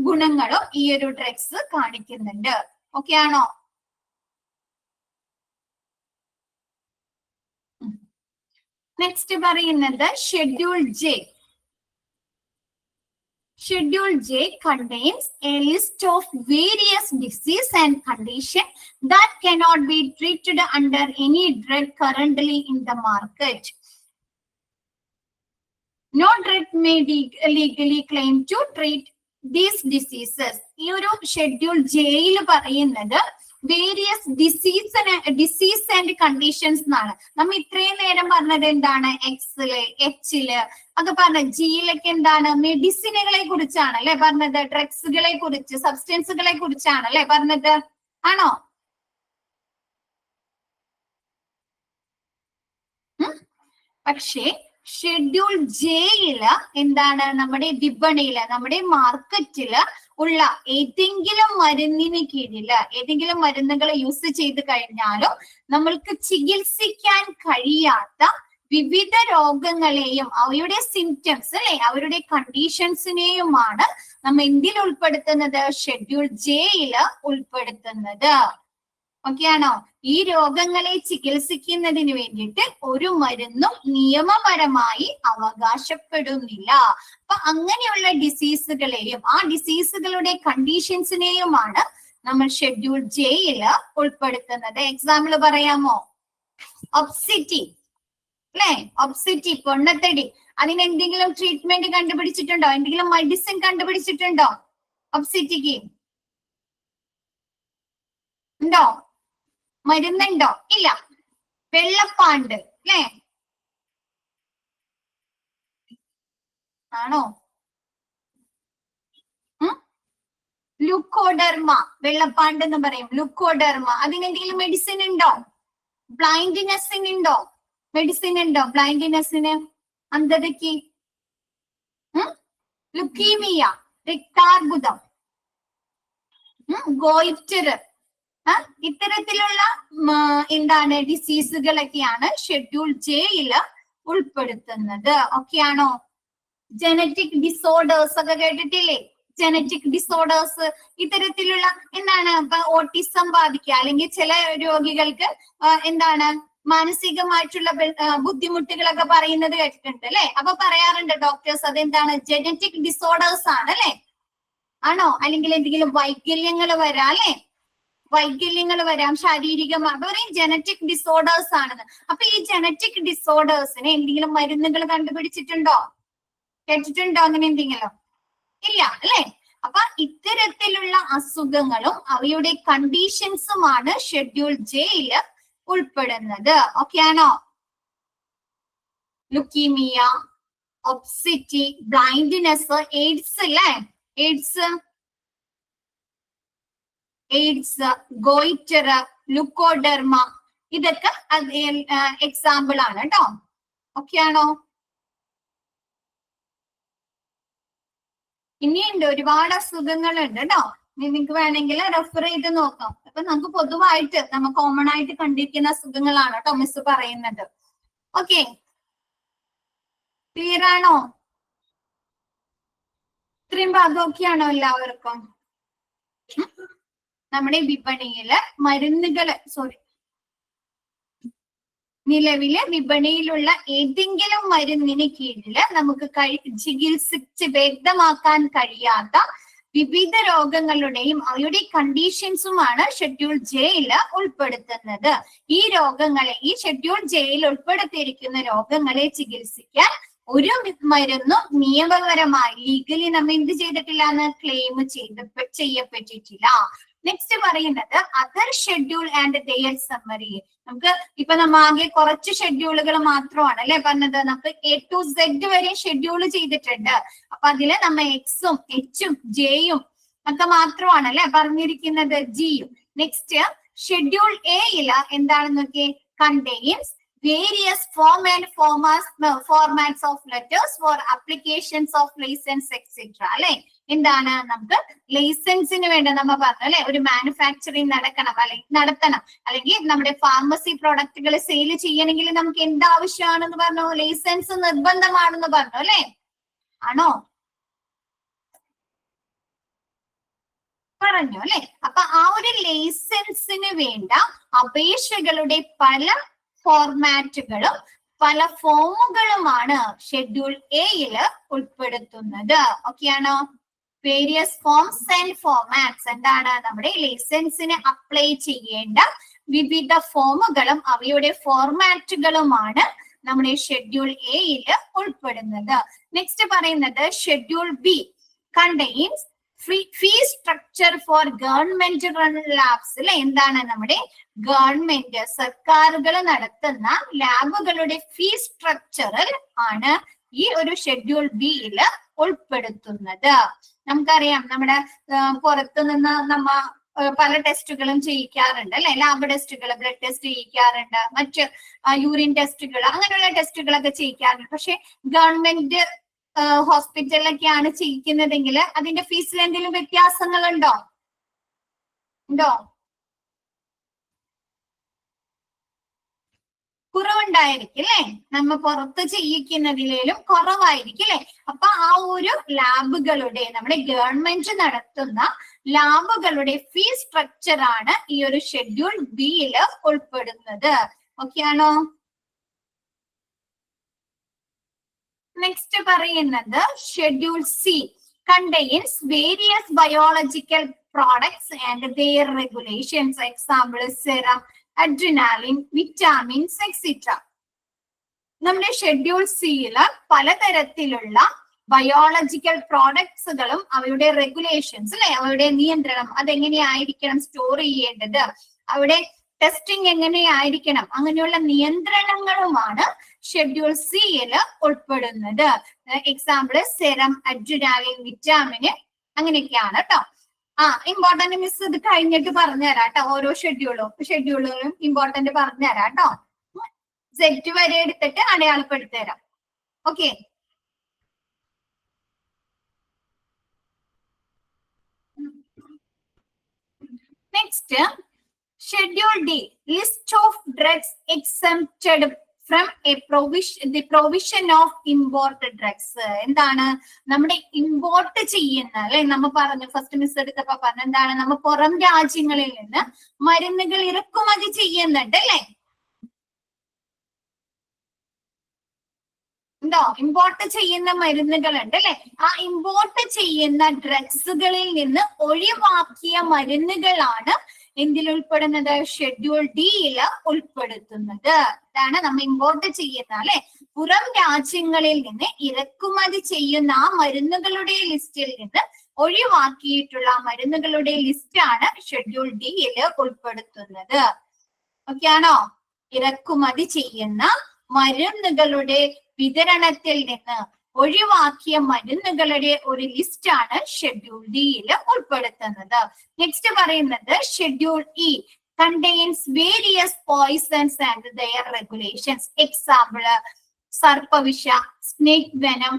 ഗുണങ്ങളും ഈ ഒരു ഡ്രഗ്സ് കാണിക്കുന്നുണ്ട്. ഓക്കെ ആണോ? നെക്സ്റ്റ് പറയുന്നത് schedule J. Schedule J contains a list of various disease and condition that cannot be treated under any drug currently in the market. No drug may legally claim to treat these diseases. ഈ ഒരു schedule jail പറയുന്നത് various disease and conditions എന്നാണ്. നമ്മൾ ഇത്രയും നേരം പറഞ്ഞത് എന്താണ്? XL, എച്ചില് ഒക്കെ പറഞ്ഞ, ജിയിലൊക്കെ എന്താണ്? മെഡിസിനുകളെ കുറിച്ചാണ് അല്ലെ പറഞ്ഞത്, ഡ്രഗ്സുകളെ കുറിച്ച്, സബ്സ്റ്റൻസുകളെ കുറിച്ചാണ് അല്ലെ പറഞ്ഞത്, ആണോ? പക്ഷേ ഷെഡ്യൂൾ ജെയില് എന്താണ്? നമ്മുടെ വിപണിയില്, നമ്മുടെ മാർക്കറ്റില് ഉള്ള ഏതെങ്കിലും മരുന്നിന് കീഴില് ഏതെങ്കിലും മരുന്നുകൾ യൂസ് ചെയ്ത് കഴിഞ്ഞാലും നമ്മൾക്ക് ചികിത്സിക്കാൻ കഴിയാത്ത വിവിധ രോഗങ്ങളെയും അവയുടെ സിംറ്റംസ് അല്ലെ അവരുടെ കണ്ടീഷൻസിനെയുമാണ് നമ്മൾ എന്തിൽ ഉൾപ്പെടുത്തുന്നത്? ഷെഡ്യൂൾ ജെയില് ഉൾപ്പെടുത്തുന്നത്. ഓക്കെ ആണോ? ഈ രോഗങ്ങളെ ചികിത്സിക്കുന്നതിന് വേണ്ടിയിട്ട് ഒരു മരുന്നും നിയമപരമായി അവകാശപ്പെടുന്നില്ല. അപ്പൊ അങ്ങനെയുള്ള ഡിസീസുകളെയും ആ ഡിസീസുകളുടെ കണ്ടീഷൻസിനെയുമാണ് നമ്മൾ ഷെഡ്യൂൾ ജെയില് ഉൾപ്പെടുത്തുന്നത്. എക്സാമ്പിൾ പറയാമോ? ഒബ്സിറ്റി അല്ലെ, ഒബ്സിറ്റി, പൊണ്ണത്തടി, അതിനെന്തെങ്കിലും ട്രീറ്റ്മെന്റ് കണ്ടുപിടിച്ചിട്ടുണ്ടോ? എന്തെങ്കിലും മെഡിസിൻ കണ്ടുപിടിച്ചിട്ടുണ്ടോ ഒബ്സിറ്റിക്ക്? ഉണ്ടോ? മരുന്നുണ്ടോ? ഇല്ല. വെള്ളപ്പാണ്ട് അല്ലേ? ആണോ? ലുക്കോഡെർമ, വെള്ളപ്പാണ്ട് എന്ന് പറയും, ലുക്കോഡെർമ. അതിനെന്തെങ്കിലും മെഡിസിൻ ഉണ്ടോ? ബ്ലൈൻഡ്നെസ്സിന് ഉണ്ടോ? മെഡിസിൻ ഉണ്ടോ ബ്ലൈൻഡ്നെസ്സിന്, അന്ധതയ്ക്ക്? ലുക്കീമിയ, രക്താർബുദം, ഗോയിറ്റർ, ഇത്തരത്തിലുള്ള എന്താണ് ഡിസീസുകളൊക്കെയാണ് ഷെഡ്യൂൾ ജെയില് ഉൾപ്പെടുത്തുന്നത്. ഓക്കെ ആണോ? ജനറ്റിക് ഡിസോർഡേഴ്സ് ഒക്കെ കേട്ടിട്ടില്ലേ? ജനറ്റിക് ഡിസോർഡേഴ്സ് ഇത്തരത്തിലുള്ള എന്താണ്? ഇപ്പൊ ഓട്ടിസം ബാധിക്കുക, അല്ലെങ്കിൽ ചില രോഗികൾക്ക് എന്താണ് മാനസികമായിട്ടുള്ള ബുദ്ധിമുട്ടുകളൊക്കെ പറയുന്നത് കേട്ടിട്ടുണ്ട് അല്ലെ? അപ്പൊ പറയാറുണ്ട് ഡോക്ടേഴ്സ് അതെന്താണ്? ജനറ്റിക് ഡിസോർഡേഴ്സ് ആണ് അല്ലെ? ആണോ? അല്ലെങ്കിൽ എന്തെങ്കിലും വൈകല്യങ്ങൾ വരാം അല്ലെ? വൈകല്യങ്ങൾ വരാം ശാരീരികമായി, പറയും ജനറ്റിക് ഡിസോർഡേഴ്സ് ആണെന്ന്. അപ്പൊ ഈ ജനറ്റിക് ഡിസോർഡേഴ്സിന് എന്തെങ്കിലും മരുന്നുകൾ കണ്ടുപിടിച്ചിട്ടുണ്ടോ? കേട്ടിട്ടുണ്ടോ അങ്ങനെ എന്തെങ്കിലും? ഇല്ല അല്ലെ? അപ്പൊ ഇത്തരത്തിലുള്ള അസുഖങ്ങളും അവയുടെ കണ്ടീഷൻസുമാണ് ഷെഡ്യൂൾ ജെയില് ഉൾപ്പെടുന്നത്. ഓക്കെ ആണോ? ലുക്കീമിയ, ഒബ്സിറ്റി, ബ്ലൈൻഡ്നെസ്, എയ്ഡ്സ് അല്ലേ? എയ്ഡ്സ്, ഗോയിറ്റർ, ലുക്കോഡെർമ, ഇതൊക്കെ എക്സാമ്പിൾ ആണ് കേട്ടോ. ഓക്കെ ആണോ? ഇനിയുണ്ട്, ഒരുപാട് അസുഖങ്ങളുണ്ട് കേട്ടോ. നിങ്ങൾക്ക് വേണമെങ്കിൽ റെഫർ ചെയ്ത് നോക്കാം. അപ്പൊ നമുക്ക് പൊതുവായിട്ട് കോമൺ ആയിട്ട് കണ്ടിരിക്കുന്ന അസുഖങ്ങളാണ് കേട്ടോ മിസ് പറയുന്നത്. ഓക്കെ, ക്ലിയർ ആണോ? ഇത്രയും ഭാഗമൊക്കെയാണോ എല്ലാവർക്കും? നമ്മുടെ വിപണിയില് നിലവിലെ വിപണിയിലുള്ള ഏതെങ്കിലും മരുന്നിന് കീഴില് നമുക്ക് ചികിത്സിച്ച് ഭേദമാക്കാൻ കഴിയാത്ത വിവിധ രോഗങ്ങളുടെയും അവയുടെ കണ്ടീഷൻസുമാണ് ഷെഡ്യൂൾ ജെയിൽ ഉൾപ്പെടുത്തുന്നത്. ഈ രോഗങ്ങളെ, ഈ ഷെഡ്യൂൾ ജെയിൽ ഉൾപ്പെടുത്തിയിരിക്കുന്ന രോഗങ്ങളെ ചികിത്സിക്കാൻ ഒരു മരുന്നും നിയമപരമായി ലീഗലി നമ്മൾ എന്ത് ചെയ്തിട്ടില്ല എന്ന് ക്ലെയിം ചെയ്യപ്പെട്ടിട്ടില്ല. നെക്സ്റ്റ് പറയുന്നത് other schedule and their summary. നമുക്ക് ഇപ്പൊ നമ്മ ആകെ കുറച്ച് ഷെഡ്യൂളുകൾ മാത്രമാണ് അല്ലെ പറഞ്ഞത്. നമുക്ക് A to Z വരെ ഷെഡ്യൂൾ ചെയ്തിട്ടുണ്ട്. അപ്പൊ അതില് നമ്മ എക്സും എച്ചും ജെയും ഒക്കെ മാത്രമാണ് അല്ലെ പറഞ്ഞിരിക്കുന്നത്, ജിയും. നെക്സ്റ്റ് ഷെഡ്യൂൾ എയില് എന്താണെന്ന് നോക്കിയേ, contains various formats of letters for applications of licence et cetera അല്ലെ. എന്താണ്, നമുക്ക് ലൈസൻസിന് വേണ്ടി നമ്മൾ പറഞ്ഞു അല്ലെ, ഒരു മാനുഫാക്ചറിങ് നടത്തണം അല്ലെങ്കിൽ നമ്മുടെ ഫാർമസി പ്രോഡക്റ്റുകൾ സെയിൽ ചെയ്യണമെങ്കിൽ നമുക്ക് എന്താവശ്യമാണെന്ന് പറഞ്ഞു, ലൈസൻസ് നിർബന്ധമാണെന്ന് പറഞ്ഞു അല്ലെ. ആണോ? പറഞ്ഞു അല്ലെ. അപ്പൊ ആ ഒരു ലൈസൻസിന് വേണ്ട അപേക്ഷകളുടെ പല ഫോർമാറ്റുകളും പല ഫോമുകളുമാണ് ഷെഡ്യൂൾ എയില് ഉൾപ്പെടുത്തുന്നത്. ഓക്കെയാണോ? വേരിയസ് ഫോംസ് ആൻഡ് ഫോർമാറ്റ്സ് എന്താണ്, നമ്മുടെ ലൈസൻസിന് അപ്ലൈ ചെയ്യേണ്ട വിവിധ ഫോമുകളും അവയുടെ ഫോർമാറ്റുകളുമാണ് നമ്മുടെ ഷെഡ്യൂൾ എയില് ഉൾപ്പെടുന്നത്. നെക്സ്റ്റ് പറയുന്നത് schedule B contains fee structure four government run labs അല്ലെ. എന്താണ്, നമ്മുടെ ഗവൺമെന്റ് സർക്കാരുകൾ നടത്തുന്ന ലാബുകളുടെ ഫീ സ്ട്രക്ചറിൽ ആണ് ഈ ഒരു ഷെഡ്യൂൾ ബിയില് ഉൾപ്പെടുത്തുന്നത്. നമുക്കറിയാം നമ്മുടെ പുറത്തു നിന്ന് നമ്മ പല ടെസ്റ്റുകളും ചെയ്യിക്കാറുണ്ട് അല്ലെ. ലാബ് ടെസ്റ്റുകൾ, ബ്ലഡ് ടെസ്റ്റ് ചെയ്യിക്കാറുണ്ട്, മറ്റ് യൂറിൻ ടെസ്റ്റുകൾ, അങ്ങനെയുള്ള ടെസ്റ്റുകളൊക്കെ ചെയ്യിക്കാറുണ്ട്. പക്ഷെ ഗവൺമെന്റ് ഹോസ്പിറ്റലിലൊക്കെയാണ് ചെയ്യിക്കുന്നതെങ്കിൽ അതിന്റെ ഫീസിൽ എന്തെങ്കിലും വ്യത്യാസങ്ങളുണ്ടോ? കുറവുണ്ടായിരിക്കും അല്ലെ. നമ്മ പുറത്ത് ചെയ്യിക്കുന്നതിലും കുറവായിരിക്കും അല്ലെ. അപ്പൊ ആ ഒരു ലാബുകളുടെ, നമ്മുടെ ഗവൺമെന്റ് നടത്തുന്ന ലാബുകളുടെ ഫീ സ്ട്രക്ചർ ആണ് ഈ ഒരു ഷെഡ്യൂൾ ബിയില് ഉൾപ്പെടുന്നത്. ഓക്കെ ആണോ? നെക്സ്റ്റ് പറയുന്നത് schedule C contains various biological products and their regulations. Example serum, adrenaline, vitamins etcetera. നമ്മുടെ ഷെഡ്യൂൾ സിയില് പലതരത്തിലുള്ള ബയോളജിക്കൽ പ്രോഡക്ട്സുകളും അവയുടെ റെഗുലേഷൻസ് അല്ലെ, അവയുടെ നിയന്ത്രണം, അതെങ്ങനെയായിരിക്കണം സ്റ്റോർ ചെയ്യേണ്ടത്, അവിടെ ടെസ്റ്റിംഗ് എങ്ങനെയായിരിക്കണം, അങ്ങനെയുള്ള നിയന്ത്രണങ്ങളുമാണ് ഷെഡ്യൂൾ സിയില് ഉൾപ്പെടുന്നത്. എക്സാമ്പിൾ സെറം, അഡ്രിനാലിൻ, വിറ്റാമിന്, അങ്ങനെയൊക്കെയാണ് കേട്ടോ. ഇമ്പോർട്ടന്റ് മിസ് ഇത് കഴിഞ്ഞിട്ട് പറഞ്ഞുതരാം കേട്ടോ. ഓരോ ഷെഡ്യൂളുകളും ഇമ്പോർട്ടന്റ് പറഞ്ഞുതരാം കേട്ടോ. സെറ്റ് വരെ എടുത്തിട്ട് അടയാളപ്പെടുത്തി തരാം. Okay. Next schedule D list of drugs exempted from the provision of imported drugs. എന്താണ്, നമ്മുടെ ഇമ്പോർട്ട് ചെയ്യുന്ന അല്ലെ, നമ്മ പറഞ്ഞു ഫസ്റ്റ് മിസ് എടുത്തപ്പോ പറഞ്ഞു എന്താണ്, നമ്മ പുറം രാജ്യങ്ങളിൽ നിന്ന് മരുന്നുകൾ ഇറക്കുമതി ചെയ്യുന്നുണ്ട് അല്ലെ. ഇമ്പോർട്ട് ചെയ്യുന്ന മരുന്നുകളുണ്ട് അല്ലെ. ആ ഇമ്പോർട്ട് ചെയ്യുന്ന ഡ്രഗ്സുകളിൽ നിന്ന് ഒഴിവാക്കിയ മരുന്നുകളാണ് എന്തിൽ ഉൾപ്പെടുന്നത്, ഷെഡ്യൂൾ ഡിയില് ഉൾപ്പെടുത്തുന്നത്. ഇതാണ് നമ്മ ഇമ്പോർട്ട് ചെയ്യുന്ന അല്ലെ, പുറം രാജ്യങ്ങളിൽ നിന്ന് ഇറക്കുമതി ചെയ്യുന്ന ആ മരുന്നുകളുടെ ലിസ്റ്റിൽ നിന്ന് ഒഴിവാക്കിയിട്ടുള്ള മരുന്നുകളുടെ ലിസ്റ്റാണ് ഷെഡ്യൂൾ ഡിയില് ഉൾപ്പെടുത്തുന്നത്. ഓക്കെ ആണോ? ഇറക്കുമതി ചെയ്യുന്ന മരുന്നുകളുടെ വിതരണത്തിൽ നിന്ന് ഒഴിവാക്കിയ മരുന്നുകളുടെ ഒരു ലിസ്റ്റാണ് ഷെഡ്യൂൾ ഡിയില് ഉൾപ്പെടുത്തുന്നത്. നെക്സ്റ്റ് പറയുന്നത് schedule E contains various poisons and their regulations. Example സർപ്പവിഷ, സ്നേക് വെനം,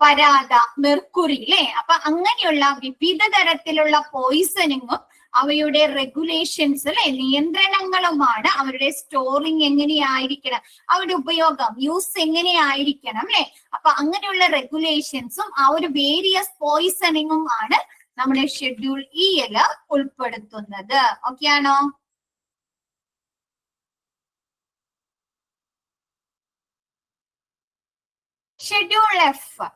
പരാത, മെർക്കുറി അല്ലെ. അപ്പൊ അങ്ങനെയുള്ള വിവിധ തരത്തിലുള്ള പോയിസണിങ്ങും അവയുടെ റെഗുലേഷൻസ് അല്ലെ, നിയന്ത്രണങ്ങളുമാണ്. അവരുടെ സ്റ്റോറിങ് എങ്ങനെയായിരിക്കണം, അവരുടെ ഉപയോഗം, യൂസ് എങ്ങനെയായിരിക്കണം അല്ലെ. അപ്പൊ അങ്ങനെയുള്ള റെഗുലേഷൻസും ആ ഒരു വേരിയസ് പോയിസണിങ്ങും ആണ് നമ്മുടെ ഷെഡ്യൂൾ ഇയില് ഉൾപ്പെടുത്തുന്നത്. ഓക്കെ ആണോ? Schedule F.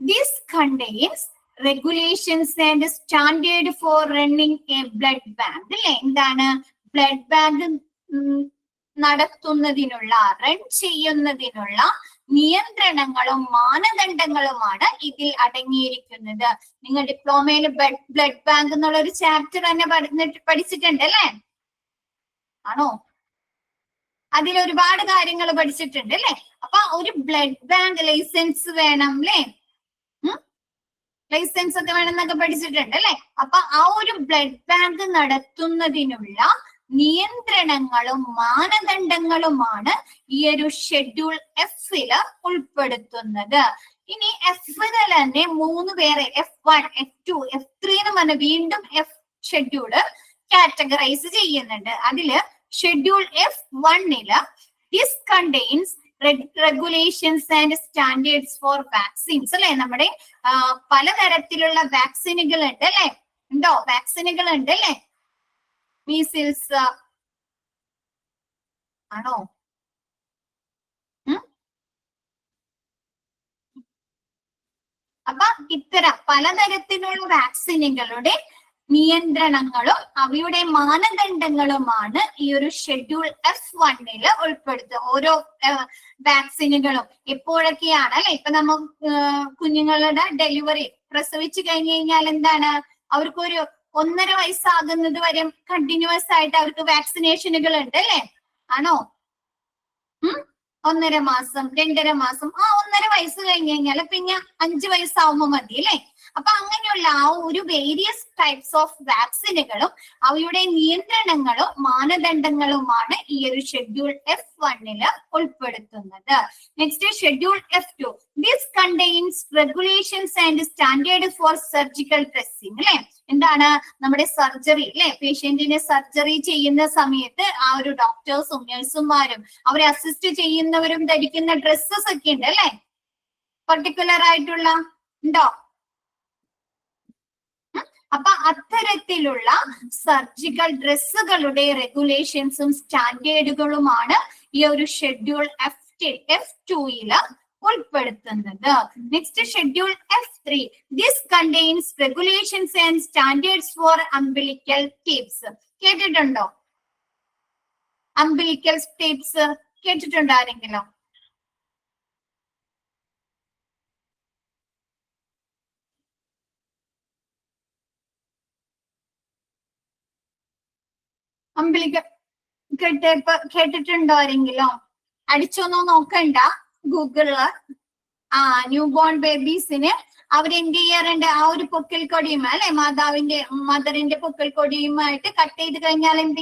This contains regulations and standard for running a blood bank അല്ലെ. എന്താണ് ബ്ലഡ് ബാങ്ക് നടത്തുന്നതിനുള്ള, റൺ ചെയ്യുന്നതിനുള്ള നിയന്ത്രണങ്ങളും മാനദണ്ഡങ്ങളുമാണ് ഇതിൽ അടങ്ങിയിരിക്കുന്നത്. നിങ്ങൾ ഡിപ്ലോമയിൽ ബ്ലഡ് ബാങ്ക് എന്നുള്ള ഒരു ചാപ്റ്റർ തന്നെ പഠിച്ചിട്ടുണ്ട് അല്ലേ? ആണോ? അതിൽ ഒരുപാട് കാര്യങ്ങൾ പഠിച്ചിട്ടുണ്ട് അല്ലെ. അപ്പൊ ഒരു ബ്ലഡ് ബാങ്ക് ലൈസൻസ് വേണം അല്ലേ? ലൈസൻസ് ഒക്കെ വേണമെന്നൊക്കെ പഠിച്ചിട്ടുണ്ട് അല്ലെ. അപ്പൊ ആ ഒരു ബ്ലഡ് ബാങ്ക് നടത്തുന്നതിനുള്ള നിയന്ത്രണങ്ങളും മാനദണ്ഡങ്ങളുമാണ് ഈ ഒരു ഷെഡ്യൂൾ എഫില് ഉൾപ്പെടുത്തുന്നത്. ഇനി എഫ് തന്നെ 3 വേറെ F1, F2, F3 എന്ന് പറഞ്ഞ വീണ്ടും എഫ് ഷെഡ്യൂള് കാറ്റഗറൈസ് ചെയ്യുന്നുണ്ട്. അതില് schedule F1 this contains regulations and standards four vaccines അല്ലെ. നമ്മുടെ പലതരത്തിലുള്ള വാക്സിനുകൾ ഉണ്ട് അല്ലെ. ഉണ്ടോ? വാക്സിനുകൾ ഉണ്ട് അല്ലെ. മീസിൽസ് ആണോ? അപ്പൊ ഇത്തരം പലതരത്തിലുള്ള വാക്സിനുകളുടെ നിയന്ത്രണങ്ങളും അവയുടെ മാനദണ്ഡങ്ങളുമാണ് ഈ ഒരു ഷെഡ്യൂൾ F1 ഉൾപ്പെടുത്തുക. ഓരോ വാക്സിനുകളും എപ്പോഴൊക്കെയാണ് അല്ലെ. ഇപ്പൊ നമ്മ കുഞ്ഞുങ്ങളുടെ ഡെലിവറി പ്രസവിച്ചു കഴിഞ്ഞു കഴിഞ്ഞാൽ എന്താണ്, അവർക്കൊരു 1.5 വയസ്സാകുന്നത് വരെ കണ്ടിന്യൂസ് ആയിട്ട് അവർക്ക് വാക്സിനേഷനുകൾ ഉണ്ട് അല്ലെ. ആണോ? 1.5 മാസം, 2.5 മാസം, 1.5 വയസ്സ് കഴിഞ്ഞു കഴിഞ്ഞാൽ പിന്നെ 5 വയസ്സാവുമ്പോ മതി അല്ലെ. അപ്പൊ അങ്ങനെയുള്ള ആ ഒരു വേരിയസ് ടൈപ്സ് ഓഫ് വാക്സിനുകളും അവയുടെ നിയന്ത്രണങ്ങളും മാനദണ്ഡങ്ങളുമാണ് ഈ ഒരു ഷെഡ്യൂൾ F1 ഉൾപ്പെടുത്തുന്നത്. Next schedule F2 this contains regulations and standard for surgical dressing അല്ലെ. എന്താണ് നമ്മുടെ സർജറി അല്ലെ. പേഷ്യന്റിനെ സർജറി ചെയ്യുന്ന സമയത്ത് ആ ഒരു ഡോക്ടേഴ്സും നഴ്സുമാരും അവരെ അസിസ്റ്റ് ചെയ്യുന്നവരും ധരിക്കുന്ന ഡ്രസ്സസ് ഒക്കെ ഉണ്ട് അല്ലെ. പർട്ടിക്കുലർ ആയിട്ടുള്ള ഉണ്ടോ? അപ്പൊ അത്തരത്തിലുള്ള സർജിക്കൽ ഡ്രസ്സുകളുടെ റെഗുലേഷൻസും സ്റ്റാൻഡേർഡുകളുമാണ് ഈ ഒരു ഷെഡ്യൂൾ F2 ഉൾപ്പെടുത്തുന്നത്. Next schedule F3 this contains regulations and standards four umbilical tapes. കേട്ടിട്ടുണ്ടോ? അംബിലിക്കൽ ടേപ്സ് കേട്ടിട്ടുണ്ടോ ആരെങ്കിലും? അംബിലിക്കൽ ടേപ്പ് കേട്ടിട്ടുണ്ടോ ആരെങ്കിലും? അടിച്ചൊന്നും നോക്കണ്ട, ഗൂഗിളില് ന്യൂ ബോൺ ബേബീസിന് അവരെന്ത് ചെയ്യാറുണ്ട്, ആ ഒരു പൊക്കിൽ കൊടിയും അല്ലെ, മദറിന്റെ പൊക്കിൽ കൊടിയുമായിട്ട് കട്ട് ചെയ്ത് കഴിഞ്ഞാൽ എന്ത്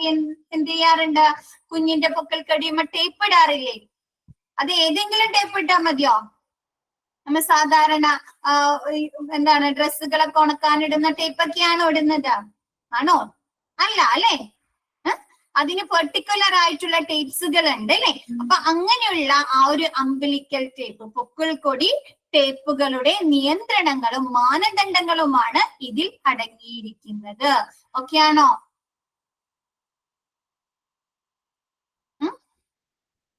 ചെയ്യാറുണ്ട്, കുഞ്ഞിന്റെ പൊക്കിൽ കൊടിയുമ ടേപ്പ് ഇടാറില്ലേ? അത് ഏതെങ്കിലും ടേപ്പ് ഇട്ടാ മതിയോ? നമ്മ സാധാരണ എന്താണ് ഡ്രസ്സുകളൊക്കെ ഉണക്കാനിടുന്ന ടേപ്പൊക്കെയാണോ ഇടുന്നത്? ആണോ? അല്ല അല്ലെ. അതിന് പെർട്ടിക്കുലർ ആയിട്ടുള്ള ടേപ്സുകൾ ഉണ്ട് അല്ലെ. അപ്പൊ അങ്ങനെയുള്ള ആ ഒരു അംബിലിക്കൽ ടേപ്പ്, പൊക്കിൾ കൊടി ടേപ്പുകളുടെ നിയന്ത്രണങ്ങളും മാനദണ്ഡങ്ങളുമാണ് ഇതിൽ അടങ്ങിയിരിക്കുന്നത്. ഓക്കെ ആണോ?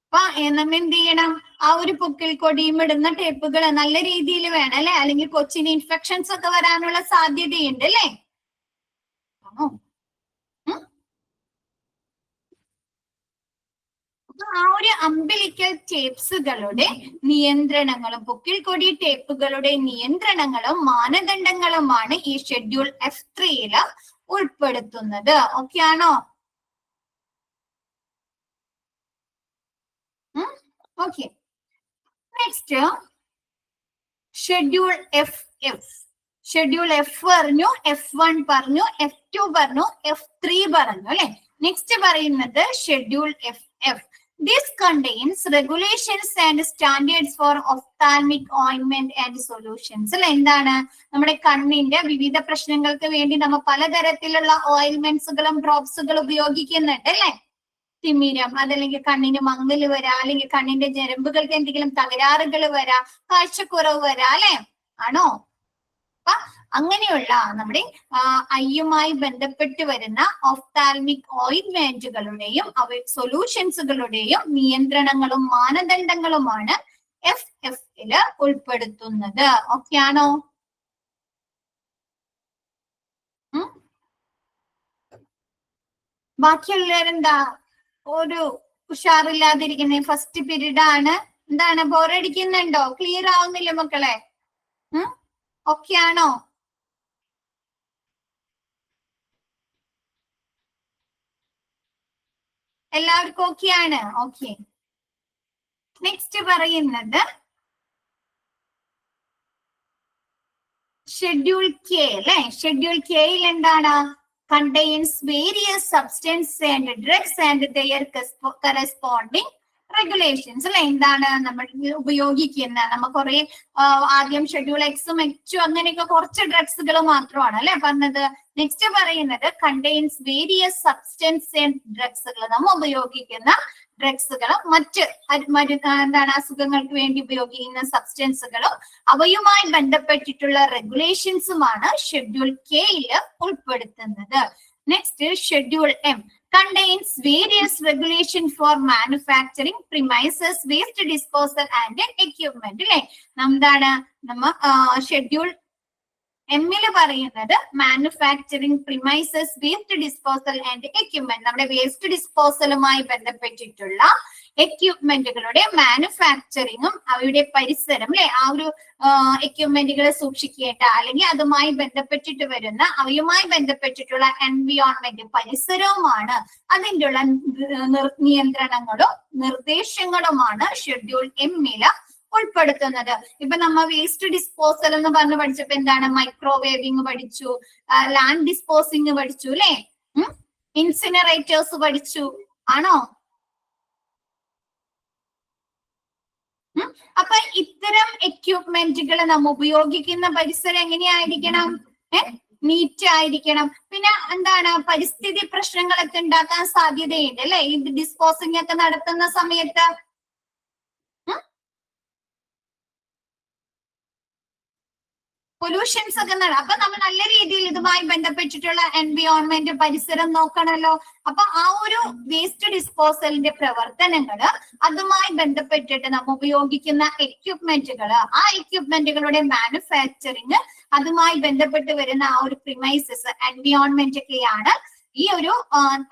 അപ്പൊ നമ്മ എന്ത് ചെയ്യണം, ആ ഒരു പൊക്കിൽ കൊടിയും ഇടുന്ന ടേപ്പുകൾ നല്ല രീതിയിൽ വേണം അല്ലെ, അല്ലെങ്കിൽ കൊച്ചിന് ഇൻഫെക്ഷൻസ് ഒക്കെ വരാനുള്ള സാധ്യതയുണ്ട് അല്ലെ. ആണോ? ആ ഒരു അംബിലിക്കൽ ടേപ്സുകളുടെ നിയന്ത്രണങ്ങളും പൊക്കിൽ കൊടി ടേപ്പുകളുടെ നിയന്ത്രണങ്ങളും മാനദണ്ഡങ്ങളുമാണ് ഈ ഷെഡ്യൂൾ F3 ഉൾപ്പെടുത്തുന്നത്. ഓക്കെ ആണോ? Okay. Next schedule F. Schedule F പറഞ്ഞു, F1 പറഞ്ഞു, F2 പറഞ്ഞു, F3 പറഞ്ഞു അല്ലെ. നെക്സ്റ്റ് പറയുന്നത് schedule FF. This contains regulations and standards for ophthalmic ointment and solutions. അല്ലെ, എന്താണ് നമ്മുടെ കണ്ണിന്റെ വിവിധ പ്രശ്നങ്ങൾക്ക് വേണ്ടി നമ്മൾ പലതരത്തിലുള്ള ഓയിൽമെന്റ്സുകളും ഡ്രോപ്സുകളും ഉപയോഗിക്കുന്നുണ്ട് അല്ലെ. തിമിരം, അതല്ലെങ്കിൽ കണ്ണിന് മങ്ങല് വരാ, അല്ലെങ്കിൽ കണ്ണിന്റെ ഞരമ്പുകൾക്ക് എന്തെങ്കിലും തകരാറുകൾ വരാ, കാഴ്ചക്കുറവ് വരാ അല്ലെ. ആണോ? അപ്പൊ അങ്ങനെയുള്ള നമ്മുടെ ഐയുമായി ബന്ധപ്പെട്ട് വരുന്ന ഓഫ്താൽമിക് ഓയിന്റ്മെന്റുകളുടെയും സൊല്യൂഷൻസുകളുടെയും നിയന്ത്രണങ്ങളും മാനദണ്ഡങ്ങളുമാണ് FF ഉൾപ്പെടുത്തുന്നത്. ഓക്കെ ആണോ? ബാക്കിയുള്ളവരെന്താ ഒരു ഉഷാറില്ലാതിരിക്കുന്നേ? ഫസ്റ്റ് പീരീഡ് ആണ്. എന്താണ്, ബോറടിക്കുന്നുണ്ടോ? ക്ലിയർ ആവുന്നില്ല മക്കളെ? ഓക്കെ ആണോ? എല്ലാവർക്കും ഓക്കെ ആണ്? ഓക്കെ. നെക്സ്റ്റ് പറയുന്നത് ഷെഡ്യൂൾ കെ അല്ലെ. ഷെഡ്യൂൾ കെയിൽ എന്താണ്? Contains various substance and drugs and their corresponding regulations അല്ലെ. എന്താണ് നമ്മൾ ഉപയോഗിക്കുന്ന, നമ്മ കുറെ ആദ്യം ഷെഡ്യൂൾ എക്സും എച്ചും അങ്ങനെയൊക്കെ കുറച്ച് ഡ്രഗ്സുകൾ മാത്രമാണ് അല്ലെ പറഞ്ഞത്. നെക്സ്റ്റ് പറയുന്നത് കണ്ടെയ്ൻസ് വേരിയസ് സബ്സ്റ്റൻസ് ആൻഡ് ഡ്രഗ്സുകൾ, നമ്മൾ ഉപയോഗിക്കുന്ന ഡ്രഗ്സുകളും മറ്റ് എന്താണ് അസുഖങ്ങൾക്ക് വേണ്ടി ഉപയോഗിക്കുന്ന സബ്സ്റ്റൻസുകളും അവയുമായി ബന്ധപ്പെട്ടിട്ടുള്ള റെഗുലേഷൻസുമാണ് ഷെഡ്യൂൾ കെയിൽ ഉൾപ്പെടുത്തുന്നത്. Next schedule M contains various regulations for manufacturing premises, waste disposal and equipment അല്ലെ. എന്താണ് ഷെഡ്യൂൾ എമ്മില് പറയുന്നത് manufacturing, premises, waste disposal and equipment, നമ്മുടെ വേസ്റ്റ് ഡിസ്പോസലുമായി ബന്ധപ്പെട്ടിട്ടുള്ള എക്യുപ്മെന്റുകളുടെ മാനുഫാക്ചറിങ്ങും അവയുടെ പരിസരം അല്ലെ, ആ ഒരു എക്യുപ്മെന്റുകളെ സൂക്ഷിക്കേണ്ട അല്ലെങ്കിൽ അതുമായി ബന്ധപ്പെട്ടിട്ട് വരുന്ന അവയുമായി ബന്ധപ്പെട്ടിട്ടുള്ള എൻവിയോൺമെന്റ് പരിസരവുമാണ് അതിൻ്റെ ഉള്ള നിയന്ത്രണങ്ങളും നിർദ്ദേശങ്ങളുമാണ് ഷെഡ്യൂൾ എമ്മില് ഉൾപ്പെടുത്തുന്നത്. ഇപ്പൊ നമ്മ വേസ്റ്റ് ഡിസ്പോസൽ എന്ന് പറഞ്ഞ് പഠിച്ചപ്പോ എന്താണ്? മൈക്രോവേവിങ് പഠിച്ചു, ലാൻഡ് ഡിസ്പോസിങ് പഠിച്ചു അല്ലെ, ഇൻസിനറേറ്റേഴ്സ് പഠിച്ചു ആണോ? അപ്പൊ ഇത്തരം എക്യുപ്മെന്റുകൾ നമ്മ ഉപയോഗിക്കുന്ന പരിസരം എങ്ങനെയായിരിക്കണം? നീറ്റ് ആയിരിക്കണം. പിന്നെ എന്താണ്, പരിസ്ഥിതി പ്രശ്നങ്ങളൊക്കെ ഉണ്ടാക്കാൻ സാധ്യതയുണ്ട് അല്ലെ ഈ ഡിസ്പോസിംഗ് ഒക്കെ നടത്തുന്ന സമയത്ത്. പൊല്യൂഷൻസ് ഒക്കെ അപ്പൊ നമ്മൾ നല്ല രീതിയിൽ ഇതുമായി ബന്ധപ്പെട്ടിട്ടുള്ള എൻവിയോൺമെന്റ് പരിസരം നോക്കണല്ലോ. അപ്പൊ ആ ഒരു വേസ്റ്റ് ഡിസ്പോസലിന്റെ പ്രവർത്തനങ്ങള് അതുമായി ബന്ധപ്പെട്ടിട്ട് നമ്മൾ ഉപയോഗിക്കുന്ന എക്യുപ്മെന്റുകള്, ആ എക്യുപ്മെന്റുകളുടെ മാനുഫാക്ചറിങ്, അതുമായി ബന്ധപ്പെട്ട് വരുന്ന ആ ഒരു പ്രിമൈസസ് എൻവിയോൺമെന്റ് ഒക്കെയാണ് ഈ ഒരു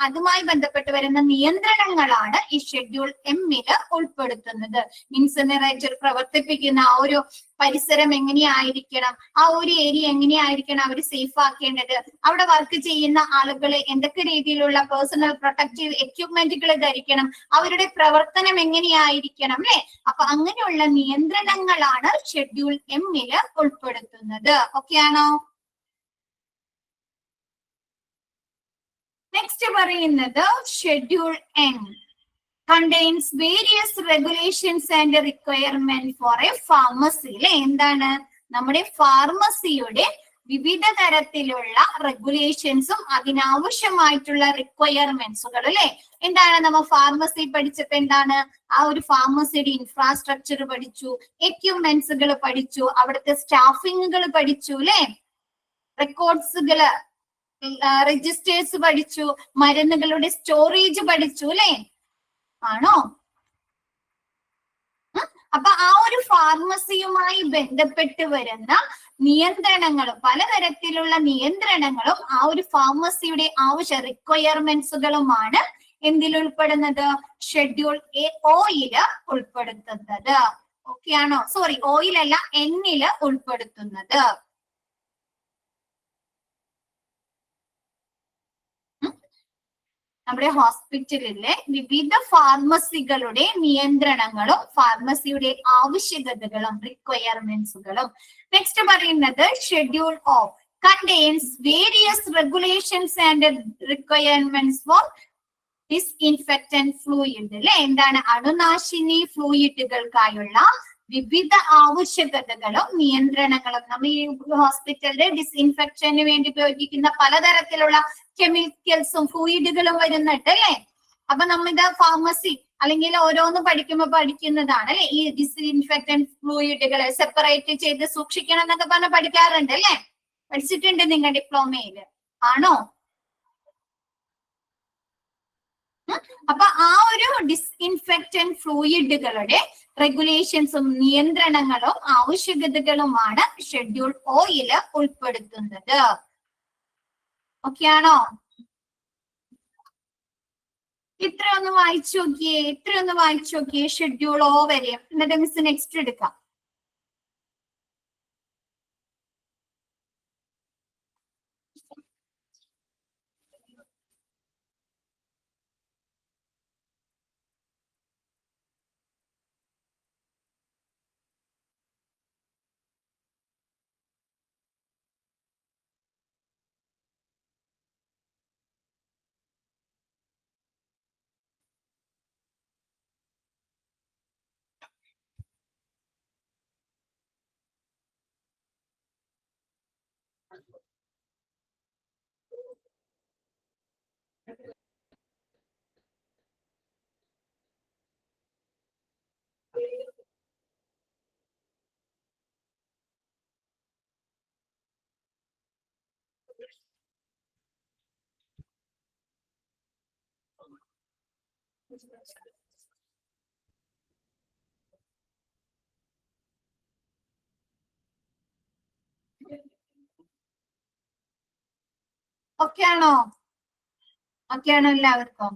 അതുമായി ബന്ധപ്പെട്ട് വരുന്ന നിയന്ത്രണങ്ങളാണ് ഈ ഷെഡ്യൂൾ എമ്മില് ഉൾപ്പെടുത്തുന്നത്. ഇൻസിനറേറ്റർ പ്രവർത്തിപ്പിക്കുന്ന ആ ഒരു പരിസരം എങ്ങനെയായിരിക്കണം, ആ ഒരു ഏരിയ എങ്ങനെയായിരിക്കണം അവർ സേഫ് ആക്കേണ്ടത്, അവിടെ വർക്ക് ചെയ്യുന്ന ആളുകൾ എന്തൊക്കെ രീതിയിലുള്ള പേഴ്സണൽ പ്രൊട്ടക്റ്റീവ് എക്യുപ്മെന്റുകൾ ധരിക്കണം, അവരുടെ പ്രവർത്തനം എങ്ങനെയായിരിക്കണം അല്ലെ. അപ്പൊ അങ്ങനെയുള്ള നിയന്ത്രണങ്ങളാണ് ഷെഡ്യൂൾ എമ്മില് ഉൾപ്പെടുത്തുന്നത്. ഓക്കെ ആണോ? നെക്സ്റ്റ് പറയുന്നത് schedule N contains various regulations and requirements for a pharmacy അല്ലെ. എന്താണ്, നമ്മുടെ ഫാർമസിയുടെ വിവിധ തരത്തിലുള്ള റെഗുലേഷൻസും അതിനാവശ്യമായിട്ടുള്ള റിക്വയർമെന്റ്സുകൾ അല്ലെ. എന്താണ്, നമ്മ ഫാർമസി പഠിച്ചപ്പോ എന്താണ്, ആ ഒരു ഫാർമസിയുടെ ഇൻഫ്രാസ്ട്രക്ചർ പഠിച്ചു, എക്യുപ്മെന്റ്സുകൾ പഠിച്ചു, അവിടുത്തെ സ്റ്റാഫിങ്ങുകൾ പഠിച്ചു അല്ലെ, റെക്കോർഡ്സുകള് രജിസ്റ്റേഴ്സ് പഠിച്ചു, മരുന്നുകളുടെ സ്റ്റോറേജ് പഠിച്ചു അല്ലെ ആണോ? അപ്പൊ ആ ഒരു ഫാർമസിയുമായി ബന്ധപ്പെട്ട് വരുന്ന നിയന്ത്രണങ്ങളും പലതരത്തിലുള്ള നിയന്ത്രണങ്ങളും ആ ഒരു ഫാർമസിയുടെ ആവശ്യ റിക്വയർമെന്റ്സുകളുമാണ് എന്തിൽ ഉൾപ്പെടുന്നത്? ഷെഡ്യൂൾ ഓയില് ഉൾപ്പെടുത്തുന്നത്. ഓക്കെ ആണോ? സോറി, ഓയിലല്ല, എന്നില് ഉൾപ്പെടുത്തുന്നത്. നമ്മുടെ ഹോസ്പിറ്റലിലെ വിവിധ ഫാർമസികളുടെ നിയന്ത്രണങ്ങളും ഫാർമസിയുടെ ആവശ്യകതകളും റിക്വയർമെന്റ്സുകളും. നെക്സ്റ്റ് പറയുന്നത് schedule of contains various regulations and requirements for disinfectant fluid അല്ലെ. എന്താണ്, അണുനാശിനി ഫ്ലൂയിഡുകൾക്കായുള്ള വിവിധ ആവശ്യകതകളും നിയന്ത്രണങ്ങളും. നമ്മൾ ഈ ഹോസ്പിറ്റലിലെ ഡിസ്ഇൻഫെക്ഷന് വേണ്ടി ഉപയോഗിക്കുന്ന പലതരത്തിലുള്ള കെമിക്കൽസും ഫ്ലൂയിഡുകളും വരുന്നുണ്ട് അല്ലെ. അപ്പൊ നമ്മളിത് ഫാർമസി അല്ലെങ്കിൽ ഓരോന്ന് പഠിക്കുന്നതാണ് അല്ലെ. ഈ ഡിസ്ഇൻഫെക്റ്റന്റ് ഫ്ലൂയിഡുകളെ സെപ്പറേറ്റ് ചെയ്ത് സൂക്ഷിക്കണം എന്നൊക്കെ പറഞ്ഞ് പഠിക്കാറുണ്ട് അല്ലെ. പഠിച്ചിട്ടുണ്ട് നിങ്ങൾ ഡിപ്ലോമയില് ആണോ? അപ്പൊ ആ ഒരു ഡിസ്ഇൻഫെക്റ്റന്റ് ഫ്ലൂയിഡുകളുടെ റെഗുലേഷൻസും നിയന്ത്രണങ്ങളും ആവശ്യകതകളുമാണ് ഷെഡ്യൂൾ ഓയില് ഉൾപ്പെടുത്തുന്നത്. ഓക്കെ ആണോ? ഇത്രയൊന്ന് വായിച്ചു നോക്കിയേ ഷെഡ്യൂൾ ഓ വരെ. എന്നിട്ട് മിസ് നെക്സ്റ്റ് എടുക്കാം. ഓക്കെ ആണോ എല്ലാവർക്കും?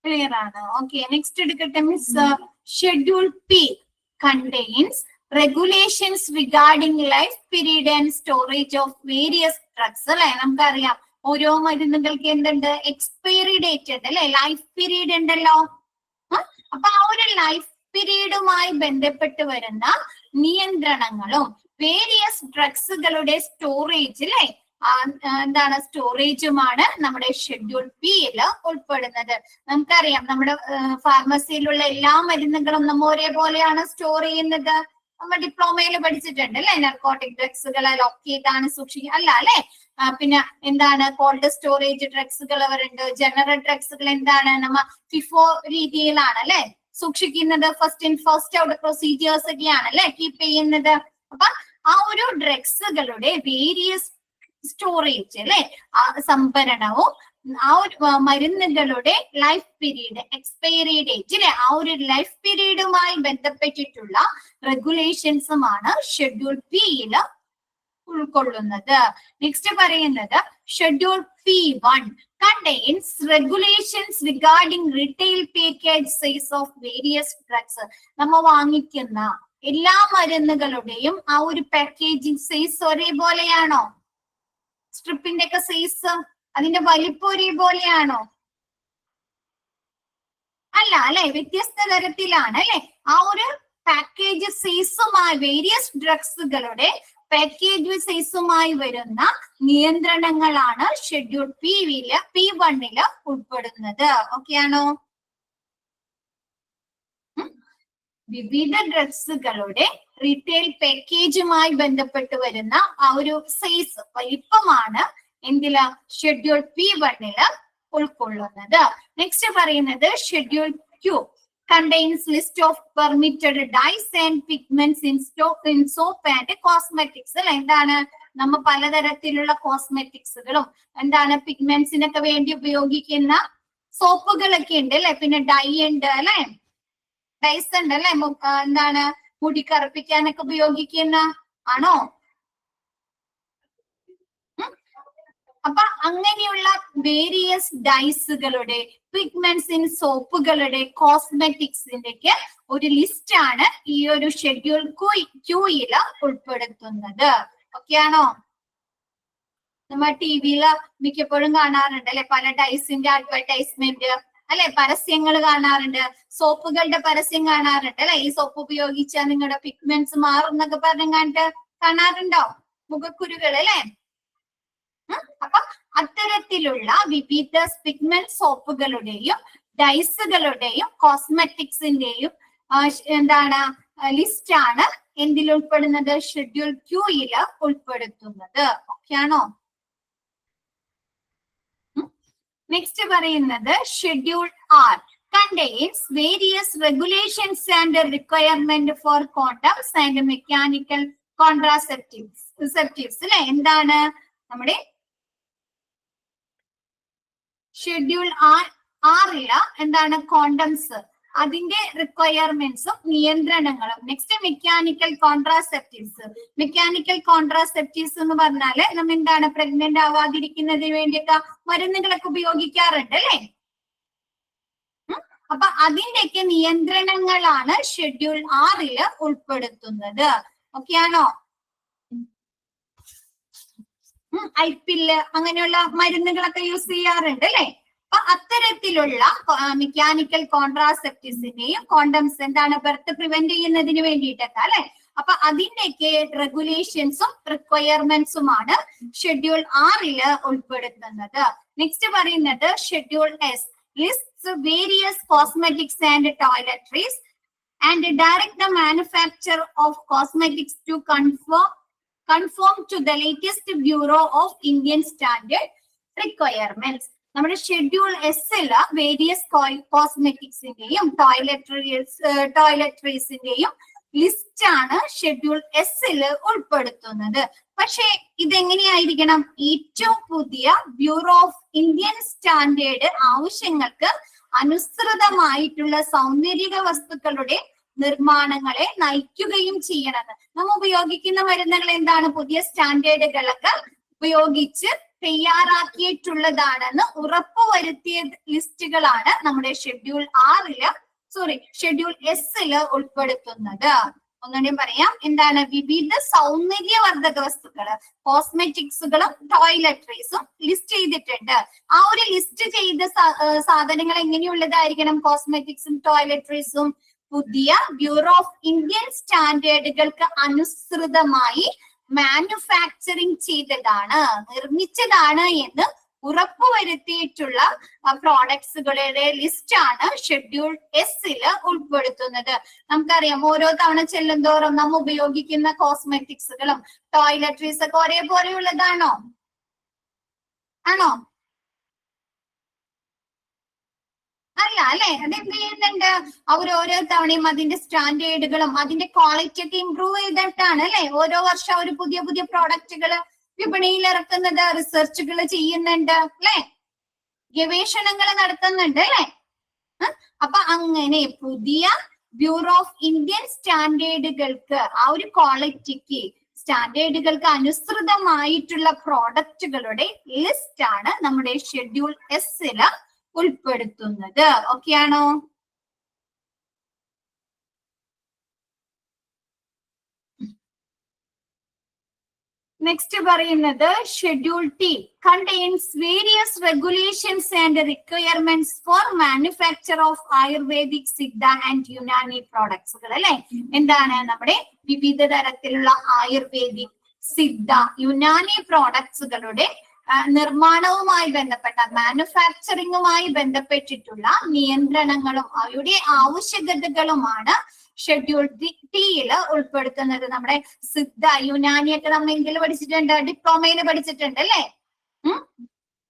ക്ലിയർ ആണ്. ഓക്കെ, നെക്സ്റ്റ് എടുക്കട്ടെ miss. Schedule P contains regulations regarding life period and storage of various drugs. അല്ലെ, നമുക്കറിയാം ഓരോ മരുന്നുകൾക്ക് എന്തുണ്ട്, എക്സ്പയറി ഡേറ്റ് ഉണ്ട് അല്ലെ, ലൈഫ് പീരീഡ് ഉണ്ടല്ലോ. അപ്പൊ ആ ഒരു ലൈഫ് പീരീഡുമായി ബന്ധപ്പെട്ട് വരുന്ന നിയന്ത്രണങ്ങളും വേരിയസ് ഡ്രഗ്സുകളുടെ സ്റ്റോറേജ് അല്ലെ, എന്താണ് സ്റ്റോറേജുമാണ് നമ്മുടെ ഷെഡ്യൂൾ പിയിൽ ഉൾപ്പെടുന്നത്. നമുക്കറിയാം നമ്മുടെ ഫാർമസിയിലുള്ള എല്ലാ മരുന്നുകളും നമ്മ ഒരേപോലെയാണ് സ്റ്റോർ ചെയ്യുന്നത്. നമ്മൾ ഡിപ്ലോമയിൽ പഠിച്ചിട്ടുണ്ട് അല്ലെ, നർക്കോട്ടിക് ഡ്രഗ്സുകളെ ലോക്ക് ചെയ്താണ് സൂക്ഷിക്കുക അല്ല അല്ലെ. പിന്നെ എന്താണ് കോൾഡ് സ്റ്റോറേജ് ഡ്രഗ്സുകൾ അവരുണ്ട്. ജനറൽ ഡ്രഗ്സുകൾ എന്താണ് നമ്മ ഫിഫോ രീതിയിലാണ് അല്ലെ സൂക്ഷിക്കുന്നത്. First in first out procedures ഒക്കെയാണ് അല്ലെ കീപ്പ് ചെയ്യുന്നത്. അപ്പൊ ആ ഒരു ഡ്രഗ്സുകളുടെ വേരിയസ് സ്റ്റോറേജ് അല്ലെ, സംഭരണവും ആ ഒരു മരുന്നുകളുടെ ലൈഫ് പീരീഡ്, എക്സ്പയറി ഡേറ്റ് അല്ലെ, ആ ഒരു ലൈഫ് പീരീഡുമായി ബന്ധപ്പെട്ടിട്ടുള്ള റെഗുലേഷൻസുമാണ് ഷെഡ്യൂൾ പിയിൽ ഉൾക്കൊള്ളുന്നത്. നെക്സ്റ്റ് പറയുന്നത് schedule P1 contains regulations regarding retail package size of various drugs. നമ്മ വാങ്ങിക്കുന്ന എല്ലാ മരുന്നുകളുടെയും ആ ഒരു പാക്കേജിംഗ് സൈസ് ഒരേപോലെയാണോ? സ്ട്രിപ്പിന്റെ ഒക്കെ സൈസ്, അതിന്റെ വലിപ്പം ഒരേപോലെയാണോ? അല്ല അല്ലെ, വ്യത്യസ്ത തരത്തിലാണ് അല്ലെ. ആ ഒരു പാക്കേജ് സൈസുമായി വേരിയസ് ഡ്രഗ്സുകളുടെ പാക്കേജ് സൈസുമായി വരുന്ന നിയന്ത്രണങ്ങളാണ് ഷെഡ്യൂൾ P1 ഉൾപ്പെടുന്നത്. ഓക്കെ ആണോ? വിവിധ ഡ്രഗ്സുകളുടെ റീറ്റെയിൽ പാക്കേജുമായി ബന്ധപ്പെട്ട് വരുന്ന ആ ഒരു സൈസ്, വലിപ്പമാണ് എന്തില് ഷെഡ്യൂൾ P1 ഉൾക്കൊള്ളുന്നത്. നെക്സ്റ്റ് പറയുന്നത് schedule Q contains list of permitted dyes and pigments in soap and cosmetics. എന്താണ് നമ്മ പലതരത്തിലുള്ള കോസ്മെറ്റിക്സുകളും എന്താണ് പിഗ്മെന്റ്സിനൊക്കെ വേണ്ടി ഉപയോഗിക്കുന്ന സോപ്പുകളൊക്കെ ഉണ്ട് അല്ലെ. പിന്നെ ഡൈ ഉണ്ട് അല്ലെ, ഡൈസ് ഉണ്ട് അല്ലെ, എന്താണ് മുടി കറുപ്പിക്കാനൊക്കെ ഉപയോഗിക്കുന്ന ആണോ? അപ്പൊ അങ്ങനെയുള്ള വേരിയസ് ഡൈസുകളുടെ, പിഗ്മെന്റ്സ് ഇൻ സോപ്പുകളുടെ, കോസ്മെറ്റിക്സിന്റെ ഒക്കെ ഒരു ലിസ്റ്റ് ആണ് ഈ ഒരു ഷെഡ്യൂൾ Qയിൽ ഉൾപ്പെടുത്തുന്നത്. ഓക്കെ ആണോ? നമ്മൾ ടിവിയില് മിക്കപ്പോഴും കാണാറുണ്ട് അല്ലെ, പല ഡൈസിന്റെ അഡ്വർടൈസ്മെന്റ് അല്ലെ, പരസ്യങ്ങൾ കാണാറുണ്ട്. സോപ്പുകളുടെ പരസ്യം കാണാറുണ്ട് അല്ലെ, ഈ സോപ്പ് ഉപയോഗിച്ചാൽ നിങ്ങളുടെ പിഗ്മെന്റ്സ് മാറും എന്നൊക്കെ പറഞ്ഞ് കാണാറുണ്ടോ? മുഖക്കുരുകൾ അല്ലെ. അപ്പൊ അത്തരത്തിലുള്ള വിവിധ പിഗ്മെന്റ് സോപ്പുകളുടെയും ഡൈസുകളുടെയും കോസ്മെറ്റിക്സിന്റെയും എന്താണ് ലിസ്റ്റ് ആണ് എന്തിൽ ഉൾപ്പെടുന്നത്? ഷെഡ്യൂൾ Qയിൽ ഉൾപ്പെടുത്തുന്നത്. ഓക്കെ ആണോ? നെക്സ്റ്റ് പറയുന്നത് schedule R contains various regulations and requirement for condoms and mechanical contraceptives അല്ലെ. എന്താണ് നമ്മുടെ ഷെഡ്യൂൾ ആറില് എന്താണ് കോണ്ടംസ്, അതിന്റെ റിക്വയർമെന്റ്സും നിയന്ത്രണങ്ങളും. Next mechanical contraceptives. Mechanical contraceptives എന്ന് പറഞ്ഞാല് നമ്മൾ എന്താണ് പ്രഗ്നന്റ് ആവാതിരിക്കുന്നതിന് വേണ്ടിയൊക്കെ മരുന്നുകളൊക്കെ ഉപയോഗിക്കാറുണ്ട് അല്ലെ. അപ്പൊ അതിന്റെയൊക്കെ നിയന്ത്രണങ്ങളാണ് ഷെഡ്യൂൾ 6 ഉൾപ്പെടുത്തുന്നത്. ഓക്കെ ആണോ? ഐപില്ല് അങ്ങനെയുള്ള മരുന്നുകളൊക്കെ യൂസ് ചെയ്യാറുണ്ട് അല്ലെ. അപ്പൊ അത്തരത്തിലുള്ള മെക്കാനിക്കൽ കോൺട്രാസെപ്റ്റീവ്സിന്റെയും കോണ്ടംസ് എന്താണ് ബർത്ത് പ്രിവെന്റ് ചെയ്യുന്നതിന് വേണ്ടിയിട്ടൊക്കെ അല്ലെ. അപ്പൊ അതിന്റെയൊക്കെ റെഗുലേഷൻസും റിക്വയർമെന്റ്സുമാണ് ഷെഡ്യൂൾ 6 ഉൾപ്പെടുത്തുന്നത്. നെക്സ്റ്റ് പറയുന്നത് schedule S lists various cosmetics and toiletries and direct the manufacture of cosmetics to conform to the latest Bureau of Indian Standard requirements. നമ്മുടെ ഷെഡ്യൂൾ എസില് വേരിയസ് കോസ്മെറ്റിക്സിന്റെയും ടോയ്ലറ്ററീസിന്റെയും ലിസ്റ്റ് ആണ് ഷെഡ്യൂൾ എസില് ഉൾപ്പെടുത്തുന്നത്. പക്ഷെ ഇതെങ്ങനെയായിരിക്കണം? ഏറ്റവും പുതിയ ബ്യൂറോ ഓഫ് ഇന്ത്യൻ സ്റ്റാൻഡേർഡ് ആവശ്യങ്ങൾക്ക് അനുസൃതമായിട്ടുള്ള സൗന്ദര്യ വസ്തുക്കളുടെ നിർമ്മാണങ്ങളെ നയിക്കുകയും ചെയ്യണമെന്ന്. നമ്മൾ ഉപയോഗിക്കുന്ന മരുന്നുകൾ എന്താണ്? പുതിയ സ്റ്റാൻഡേർഡുകളൊക്കെ ഉപയോഗിച്ച് തയ്യാറാക്കിയിട്ടുള്ളതാണെന്ന് ഉറപ്പുവരുത്തിയ ലിസ്റ്റുകളാണ് നമ്മുടെ ഷെഡ്യൂൾ ഷെഡ്യൂൾ എസില് ഉൾപ്പെടുത്തുന്നത്. ഒന്നുകൂടി പറയാം, എന്താണ്? വിവിധ സൗന്ദര്യവർദ്ധക വസ്തുക്കള്, കോസ്മെറ്റിക്സുകളും ടോയ്ലറ്ററീസും ലിസ്റ്റ് ചെയ്തിട്ടുണ്ട്. ആ ഒരു ലിസ്റ്റ് ചെയ്ത സാധനങ്ങൾ എങ്ങനെയുള്ളതായിരിക്കണം? കോസ്മെറ്റിക്സും ടോയ്ലറ്ററീസും പുതിയ ബ്യൂറോ ഓഫ് ഇന്ത്യൻ സ്റ്റാൻഡേർഡുകൾക്ക് അനുസൃതമായി മാനുഫാക്ചറിങ് ചെയ്തതാണ്, നിർമ്മിച്ചതാണ് എന്ന് ഉറപ്പുവരുത്തിയിട്ടുള്ള പ്രോഡക്ട്സുകളുടെ ലിസ്റ്റ് ആണ് ഷെഡ്യൂൾ എസില് ഉൾപ്പെടുത്തുന്നത്. നമുക്കറിയാം, ഓരോ തവണ ചെല്ലുന്തോറും നമ്മൾ ഉപയോഗിക്കുന്ന കോസ്മെറ്റിക്സുകളും ടോയ്ലറ്ററീസ് ഒക്കെ ഒരേപോലെയുള്ളതാണോ? ആണോ? അല്ല അല്ലെ. അതെന്ത് ചെയ്യുന്നുണ്ട്? അവർ ഓരോ തവണയും അതിന്റെ സ്റ്റാൻഡേർഡുകളും അതിന്റെ ക്വാളിറ്റി ഒക്കെ ഇംപ്രൂവ് ചെയ്തിട്ടാണ് അല്ലെ ഓരോ വർഷം അവർ പുതിയ പുതിയ പ്രോഡക്റ്റുകൾ വിപണിയിൽ ഇറക്കുന്നത്. റിസർച്ചുകൾ ചെയ്യുന്നുണ്ട് അല്ലെ, ഗവേഷണങ്ങൾ നടത്തുന്നുണ്ട് അല്ലെ. അപ്പൊ അങ്ങനെ പുതിയ ബ്യൂറോ ഓഫ് ഇന്ത്യൻ സ്റ്റാൻഡേർഡുകൾക്ക്, ആ ഒരു ക്വാളിറ്റിക്ക് സ്റ്റാൻഡേർഡുകൾക്ക് അനുസൃതമായിട്ടുള്ള പ്രോഡക്റ്റുകളുടെ ലിസ്റ്റ് ആണ് നമ്മുടെ ഷെഡ്യൂൾ എസില് ഉൾപ്പെടുത്തുന്നത്. ഓക്കെ ആണോ? നെക്സ്റ്റ് പറയുന്നത് schedule T contains various regulations and requirements for manufacture of Ayurvedic, Siddha and Unani പ്രോഡക്ട്സുകൾ അല്ലെ. എന്താണ്? നമ്മുടെ വിവിധ തരത്തിലുള്ള ആയുർവേദിക്, സിദ്ധ, യുനാനി പ്രോഡക്ട്സുകളുടെ നിർമ്മാണവുമായി ബന്ധപ്പെട്ട മാനുഫാക്ചറിങ്ങുമായി ബന്ധപ്പെട്ടിട്ടുള്ള നിയന്ത്രണങ്ങളും അവയുടെ ആവശ്യകതകളുമാണ് ഷെഡ്യൂൾ ടിയില് ഉൾപ്പെടുത്തുന്നത്. നമ്മുടെ സിദ്ധ, യുനാനിയൊക്കെ നമ്മൾ എന്തിൽ പഠിച്ചിട്ടുണ്ട്? ഡിപ്ലോമയിൽ പഠിച്ചിട്ടുണ്ട് അല്ലെ.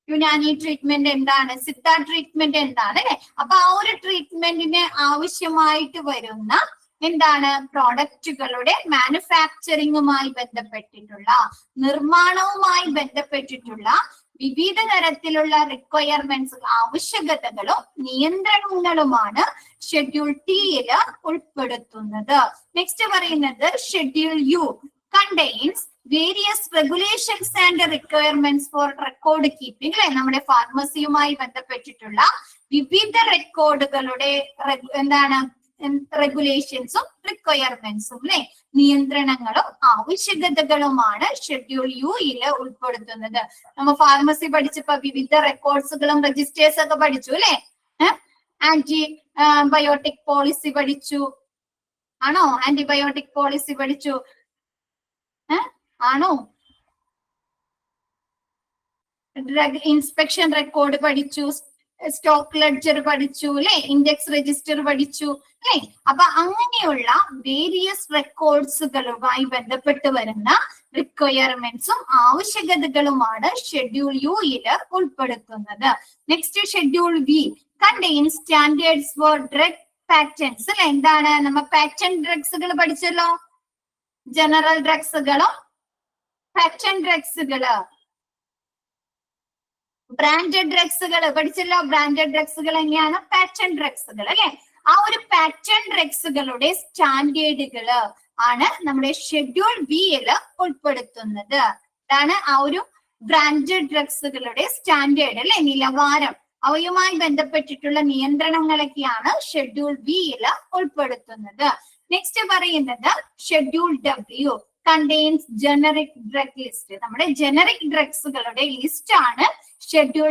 യുനാനി ട്രീറ്റ്മെന്റ് എന്താണ്, സിദ്ധ ട്രീറ്റ്മെന്റ് എന്താണ് അല്ലെ. അപ്പൊ ആ ഒരു ട്രീറ്റ്മെന്റിന് ആവശ്യമായിട്ട് വരുന്ന എന്താണ് പ്രോഡക്റ്റുകളുടെ മാനുഫാക്ചറിങ്ങുമായി ബന്ധപ്പെട്ടിട്ടുള്ള നിർമ്മാണവുമായി ബന്ധപ്പെട്ടിട്ടുള്ള വിവിധ തരത്തിലുള്ള റിക്വയർമെന്റ്സ്, ആവശ്യകതകളും നിയന്ത്രണങ്ങളുമാണ് ഷെഡ്യൂൾ ടിയില് ഉൾപ്പെടുത്തുന്നത്. നെക്സ്റ്റ് പറയുന്നത് schedule U contains various regulations and requirements for record keeping അല്ലെ. നമ്മുടെ ഫാർമസിയുമായി ബന്ധപ്പെട്ടിട്ടുള്ള വിവിധ റെക്കോർഡുകളുടെ എന്താണ് റെഗുലേഷൻസും റിക്വയർമെന്റ്സും അല്ലെ, നിയന്ത്രണങ്ങളും ആവശ്യകതകളുമാണ് ഷെഡ്യൂൾ യുയില് ഉൾപ്പെടുത്തുന്നത്. നമ്മൾ ഫാർമസി പഠിച്ചപ്പോ വിവിധ റെക്കോർഡ്സുകളും രജിസ്റ്റേഴ്സ് ഒക്കെ പഠിച്ചു അല്ലെ. ആന്റിബയോട്ടിക് പോളിസി പഠിച്ചു. ആണോ? ആന്റിബയോട്ടിക് പോളിസി പഠിച്ചു ആണോ? ഡ്രഗ് ഇൻസ്പെക്ഷൻ റെക്കോർഡ് പഠിച്ചു, സ്റ്റോക്ക് ലെഡ്ജർ പഠിച്ചു അല്ലെ, ഇൻഡെക്സ് രജിസ്റ്റർ പഠിച്ചു അല്ലെ. അപ്പൊ അങ്ങനെയുള്ള വേരിയസ് റെക്കോർഡ്സുകളുമായി ബന്ധപ്പെട്ട് വരുന്ന റിക്വയർമെന്റ്സും ആവശ്യകതകളുമാണ് ഷെഡ്യൂൾ യുയില് ഉൾപ്പെടുത്തുന്നത്. Next schedule V contains standards for drug patents അല്ലെ. എന്താണ്? നമ്മ പാറ്റന്റ് ഡ്രഗ്സുകൾ പഠിച്ചല്ലോ. ജനറൽ ഡ്രഗ്സുകളും പാറ്റന്റ് ഡ്രഗ്സുകള് ബ്രാൻഡഡ് ഡ്രഗ്സുകൾ പഠിച്ചല്ലോ. ബ്രാൻഡഡ് ഡ്രഗ്സുകൾ എങ്ങനെയാണ്? പാറ്റേൺ ഡ്രഗ്സുകൾ അല്ലെ. ആ ഒരു പാറ്റേൺ ഡ്രഗ്സുകളുടെ സ്റ്റാൻഡേർഡുകൾ ആണ് നമ്മുടെ ഷെഡ്യൂൾ ബിയിൽ ഉൾപ്പെടുത്തുന്നത്. അതാണ് ആ ഒരു ബ്രാൻഡഡ് ഡ്രഗ്സുകളുടെ സ്റ്റാൻഡേർഡ് അല്ലെ, നിലവാരം. അവയുമായി ബന്ധപ്പെട്ടിട്ടുള്ള നിയന്ത്രണങ്ങളൊക്കെയാണ് ഷെഡ്യൂൾ ബിയിൽ ഉൾപ്പെടുത്തുന്നത്. നെക്സ്റ്റ് പറയുന്നത് schedule W contains generic drug list. നമ്മുടെ ജനറിക് ഡ്രഗ്സുകളുടെ ലിസ്റ്റ് ആണ് ഷെഡ്യൂൾ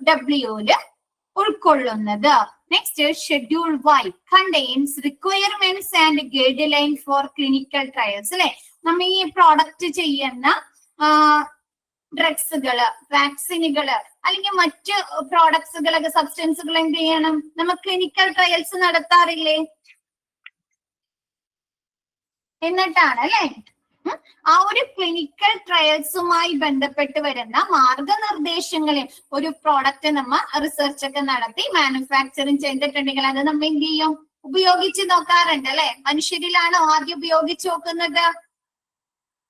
ഡബ്ല്യുല് ഉൾക്കൊള്ളുന്നത്. Next schedule Y contains requirements and guideline for clinical trials അല്ലെ. നമ്മൾ ഈ പ്രോഡക്റ്റ് ചെയ്യുന്ന ഡ്രഗ്സുകള്, വാക്സിനുകള് അല്ലെങ്കിൽ മറ്റ് പ്രോഡക്ട്സുകളൊക്കെ, സബ്സ്റ്റൻസുകൾ എന്ത് ചെയ്യണം? നമ്മൾ ക്ലിനിക്കൽ ട്രയൽസ് നടത്താറില്ലേ? എന്നിട്ടാണ് അല്ലെ ആ ഒരു ക്ലിനിക്കൽ ട്രയൽസുമായി ബന്ധപ്പെട്ട് വരുന്ന മാർഗനിർദ്ദേശങ്ങളെ, ഒരു പ്രോഡക്റ്റ് നമ്മ റിസർച്ച് ഒക്കെ നടത്തി മാനുഫാക്ചറിങ് ചെയ്തിട്ടുണ്ടെങ്കിൽ അത് നമ്മൾ എന്ത് ചെയ്യും? ഉപയോഗിച്ച് നോക്കാറുണ്ട് അല്ലെ. മനുഷ്യരിലാണോ ആദ്യം ഉപയോഗിച്ച് നോക്കുന്നത്?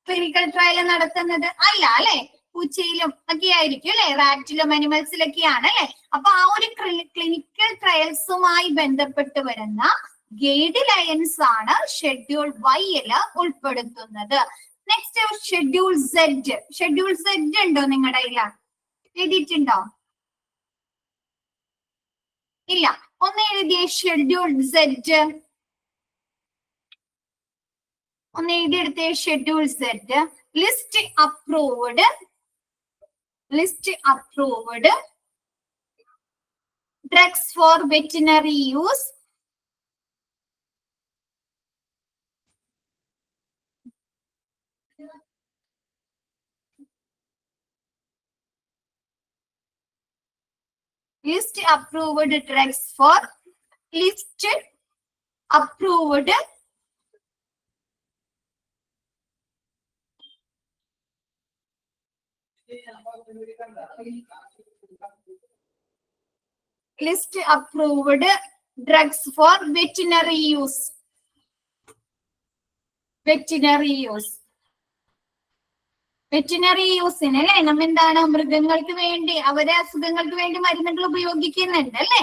ക്ലിനിക്കൽ ട്രയൽ നടത്തുന്നത് അല്ല അല്ലെ, പൂച്ചയിലും ഒക്കെ ആയിരിക്കും അല്ലെ, റാറ്റിലും അനിമൽസിലൊക്കെയാണ് അല്ലെ. അപ്പൊ ആ ഒരു ക്ലിനിക്കൽ ട്രയൽസുമായി ബന്ധപ്പെട്ട് വരുന്ന ഗൈഡ് ലൈൻസ് ആണ് ഷെഡ്യൂൾ വൈയിൽ ഉൾപ്പെടുത്തുന്നത്. Next schedule Z. Schedule Z ഉണ്ടോ നിങ്ങളുടെ കയ്യിൽ? എഴുതിയിട്ടുണ്ടോ? ഇല്ല. ഒന്ന് എഴുതിയ ഷെഡ്യൂൾ സെഡ്. ഒന്ന് എഴുതിയെടുത്തേ schedule Z. List approved drugs for veterinary use. List approved drugs for list approved drugs for veterinary use. Veterinary യൂസിന് അല്ലെ, നമ്മ എന്താണ് മൃഗങ്ങൾക്ക് വേണ്ടി, അവരെ അസുഖങ്ങൾക്ക് വേണ്ടി മരുന്നുകൾ ഉപയോഗിക്കുന്നുണ്ട് അല്ലെ.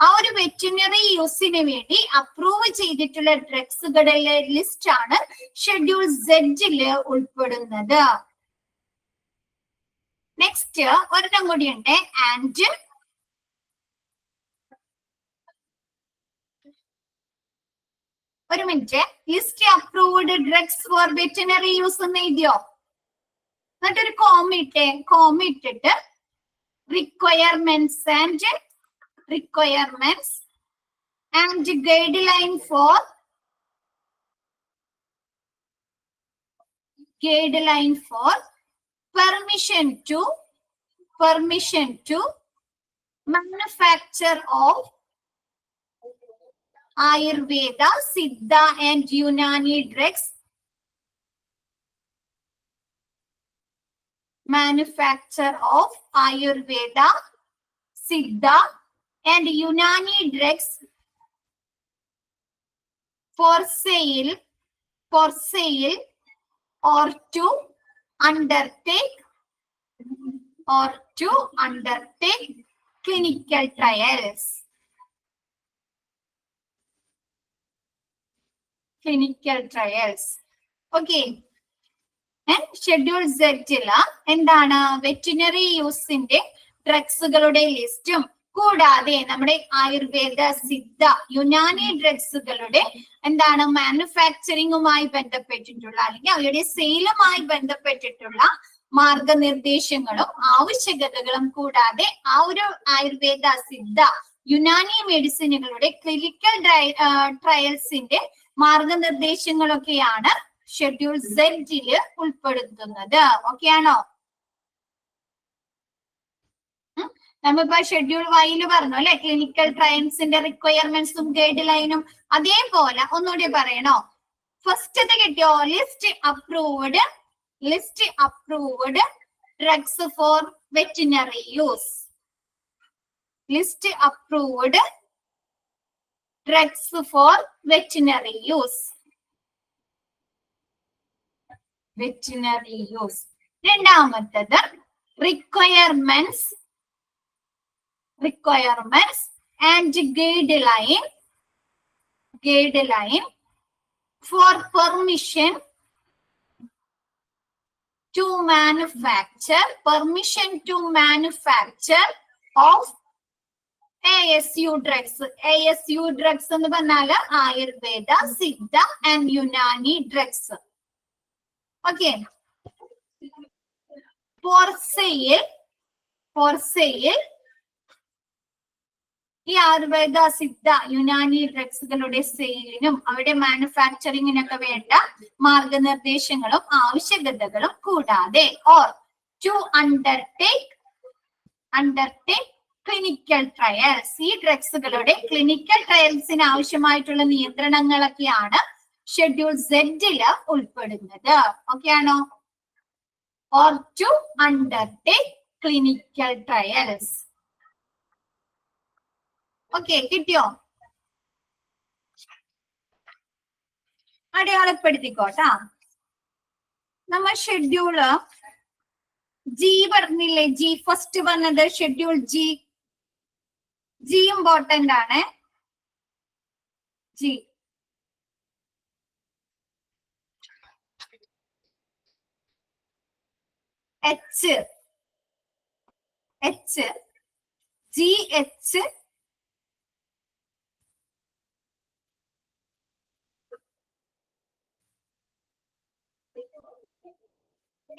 ആ ഒരു വെറ്റിനറി യൂസിന് വേണ്ടി അപ്രൂവ് ചെയ്തിട്ടുള്ള ഡ്രഗ്സുകളുടെ ലിസ്റ്റ് ആണ് ഷെഡ്യൂൾ സെഡില് ഉൾപ്പെടുന്നത്. നെക്സ്റ്റ് ഒരെണ്ണം കൂടിയുണ്ട്. ആൻഡ് ഒരു minute. List approved drugs for veterinary use എന്ന് എഴുതിയോ? എന്നിട്ടൊരു കോമ ഇട്ടിട്ട് requirements and guideline for permission to manufacture of Ayurveda, Siddha and Unani drugs. Manufacture of Ayurveda, Siddha and Unani drugs for sale or to undertake clinical trials. Okay. Schedule സെഡില എന്താണ്? Veterinary യൂസിന്റെ ഡ്രഗ്സുകളുടെ ലിസ്റ്റും കൂടാതെ നമ്മുടെ ആയുർവേദ, സിദ്ധ, യുനാനി ഡ്രഗ്സുകളുടെ എന്താണ് മാനുഫാക്ചറിങ്ങുമായി ബന്ധപ്പെട്ടിട്ടുള്ള അല്ലെങ്കിൽ അവയുടെ സെയിലുമായി ബന്ധപ്പെട്ടിട്ടുള്ള മാർഗനിർദ്ദേശങ്ങളും ആവശ്യകതകളും കൂടാതെ ആ ഒരു ആയുർവേദ, സിദ്ധ, യുനാനി മെഡിസിനുകളുടെ ക്ലിനിക്കൽ ട്രയൽസിന്റെ മാർഗനിർദ്ദേശങ്ങളൊക്കെയാണ് ഷെഡ്യൂൾ സെഡില് ഉൾപ്പെടുത്തുന്നത്. ഓക്കെ ആണോ? നമ്മിപ്പോ ഷെഡ്യൂൾ വൈയില് പറഞ്ഞു അല്ലെ, ക്ലിനിക്കൽ ട്രയൽസിന്റെ റിക്വയർമെന്റ്സും ഗൈഡ് ലൈനും. അതേപോലെ ഒന്നുകൂടി പറയണോ? ഫസ്റ്റ് കിട്ടിയോ? List approved drugs for veterinary use. List approved drugs for veterinary use. രണ്ടാമത്തത് requirements requirements and guideline for permission to manufacture of ASU drugs. ASU drugs എന്ന് പറഞ്ഞാൽ Ayurveda, Siddha and Unani drugs. Okay, for sale ഈ ആയുർവേദ, സിദ്ധ, യുനാനി ഡ്രഗ്സുകളുടെ സെയിലിനും അവരുടെ മാനുഫാക്ചറിങ്ങിനൊക്കെ വേണ്ട മാർഗനിർദ്ദേശങ്ങളും ആവശ്യകതകളും കൂടാതെ or to undertake clinical trials, ഈ ഡ്രഗ്സുകളുടെ ക്ലിനിക്കൽ ട്രയൽസിന് ആവശ്യമായിട്ടുള്ള നിയന്ത്രണങ്ങളൊക്കെയാണ് ഷെഡ്യൂൾ സെഡില് ഉൾപ്പെടുന്നത്. ഓക്കെ ആണോ? Or to undertake clinical trials. Okay, കിട്ടിയോ? അടയാളപ്പെടുത്തിക്കോട്ടാ. നമ്മ ഷെഡ്യൂള് ജി പറഞ്ഞില്ലേ? ജി ഫസ്റ്റ് വന്നത് ഷെഡ്യൂൾ ജി ഇമ്പോർട്ടന്റ് ആണ്. G G H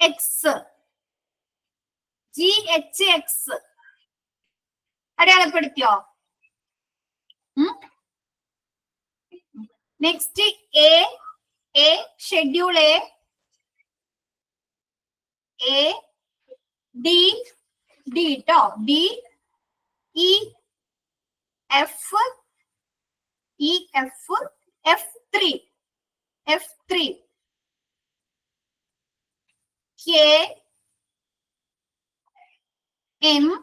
X, GHX അടയാളപ്പെടുത്തിയോ? Next A schedule A D ട്ടോ, D E F F3 K M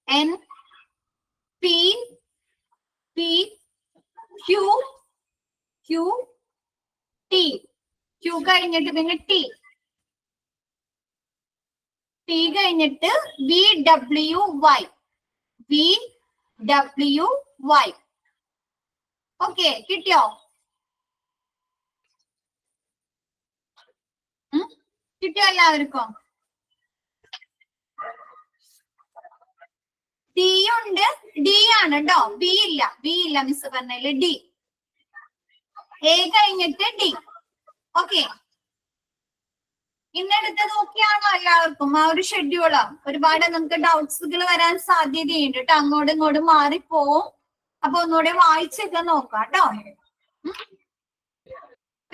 N P Q T, Q കഴിഞ്ഞിട്ട് പിന്നെ T കഴിഞ്ഞിട്ട് VWY. ഓക്കെ, കിട്ടിയോ? കിട്ടിയോ എല്ലാവർക്കും? ഡി ഉണ്ട്, ഡി ആണ് കേട്ടോ, ബി ഇല്ല മിസ് പറഞ്ഞതില് ഡി. എ കഴിഞ്ഞിട്ട് ഡി. ഓക്കെ, ഇന്നെടുത്തത് ഓക്കെയാണോ എല്ലാവർക്കും? ആ ഒരു ഷെഡ്യൂള് ഒരുപാട് നമുക്ക് ഡൗട്ട്സുകൾ വരാൻ സാധ്യതയുണ്ട് കേട്ടോ, അങ്ങോട്ടും ഇങ്ങോട്ടും മാറിപ്പോവും. അപ്പൊ ഒന്നുകൂടെ വായിച്ചൊക്കെ നോക്കാം കേട്ടോ.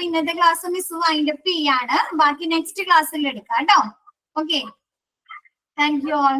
ഇന്നത്തെ ക്ലാസ് മിസ് വൈൻഡപ്പ് ചെയ്യാണ്. ബാക്കി നെക്സ്റ്റ് ക്ലാസ്സിൽ എടുക്കാം കേട്ടോ. Okay, thank you all.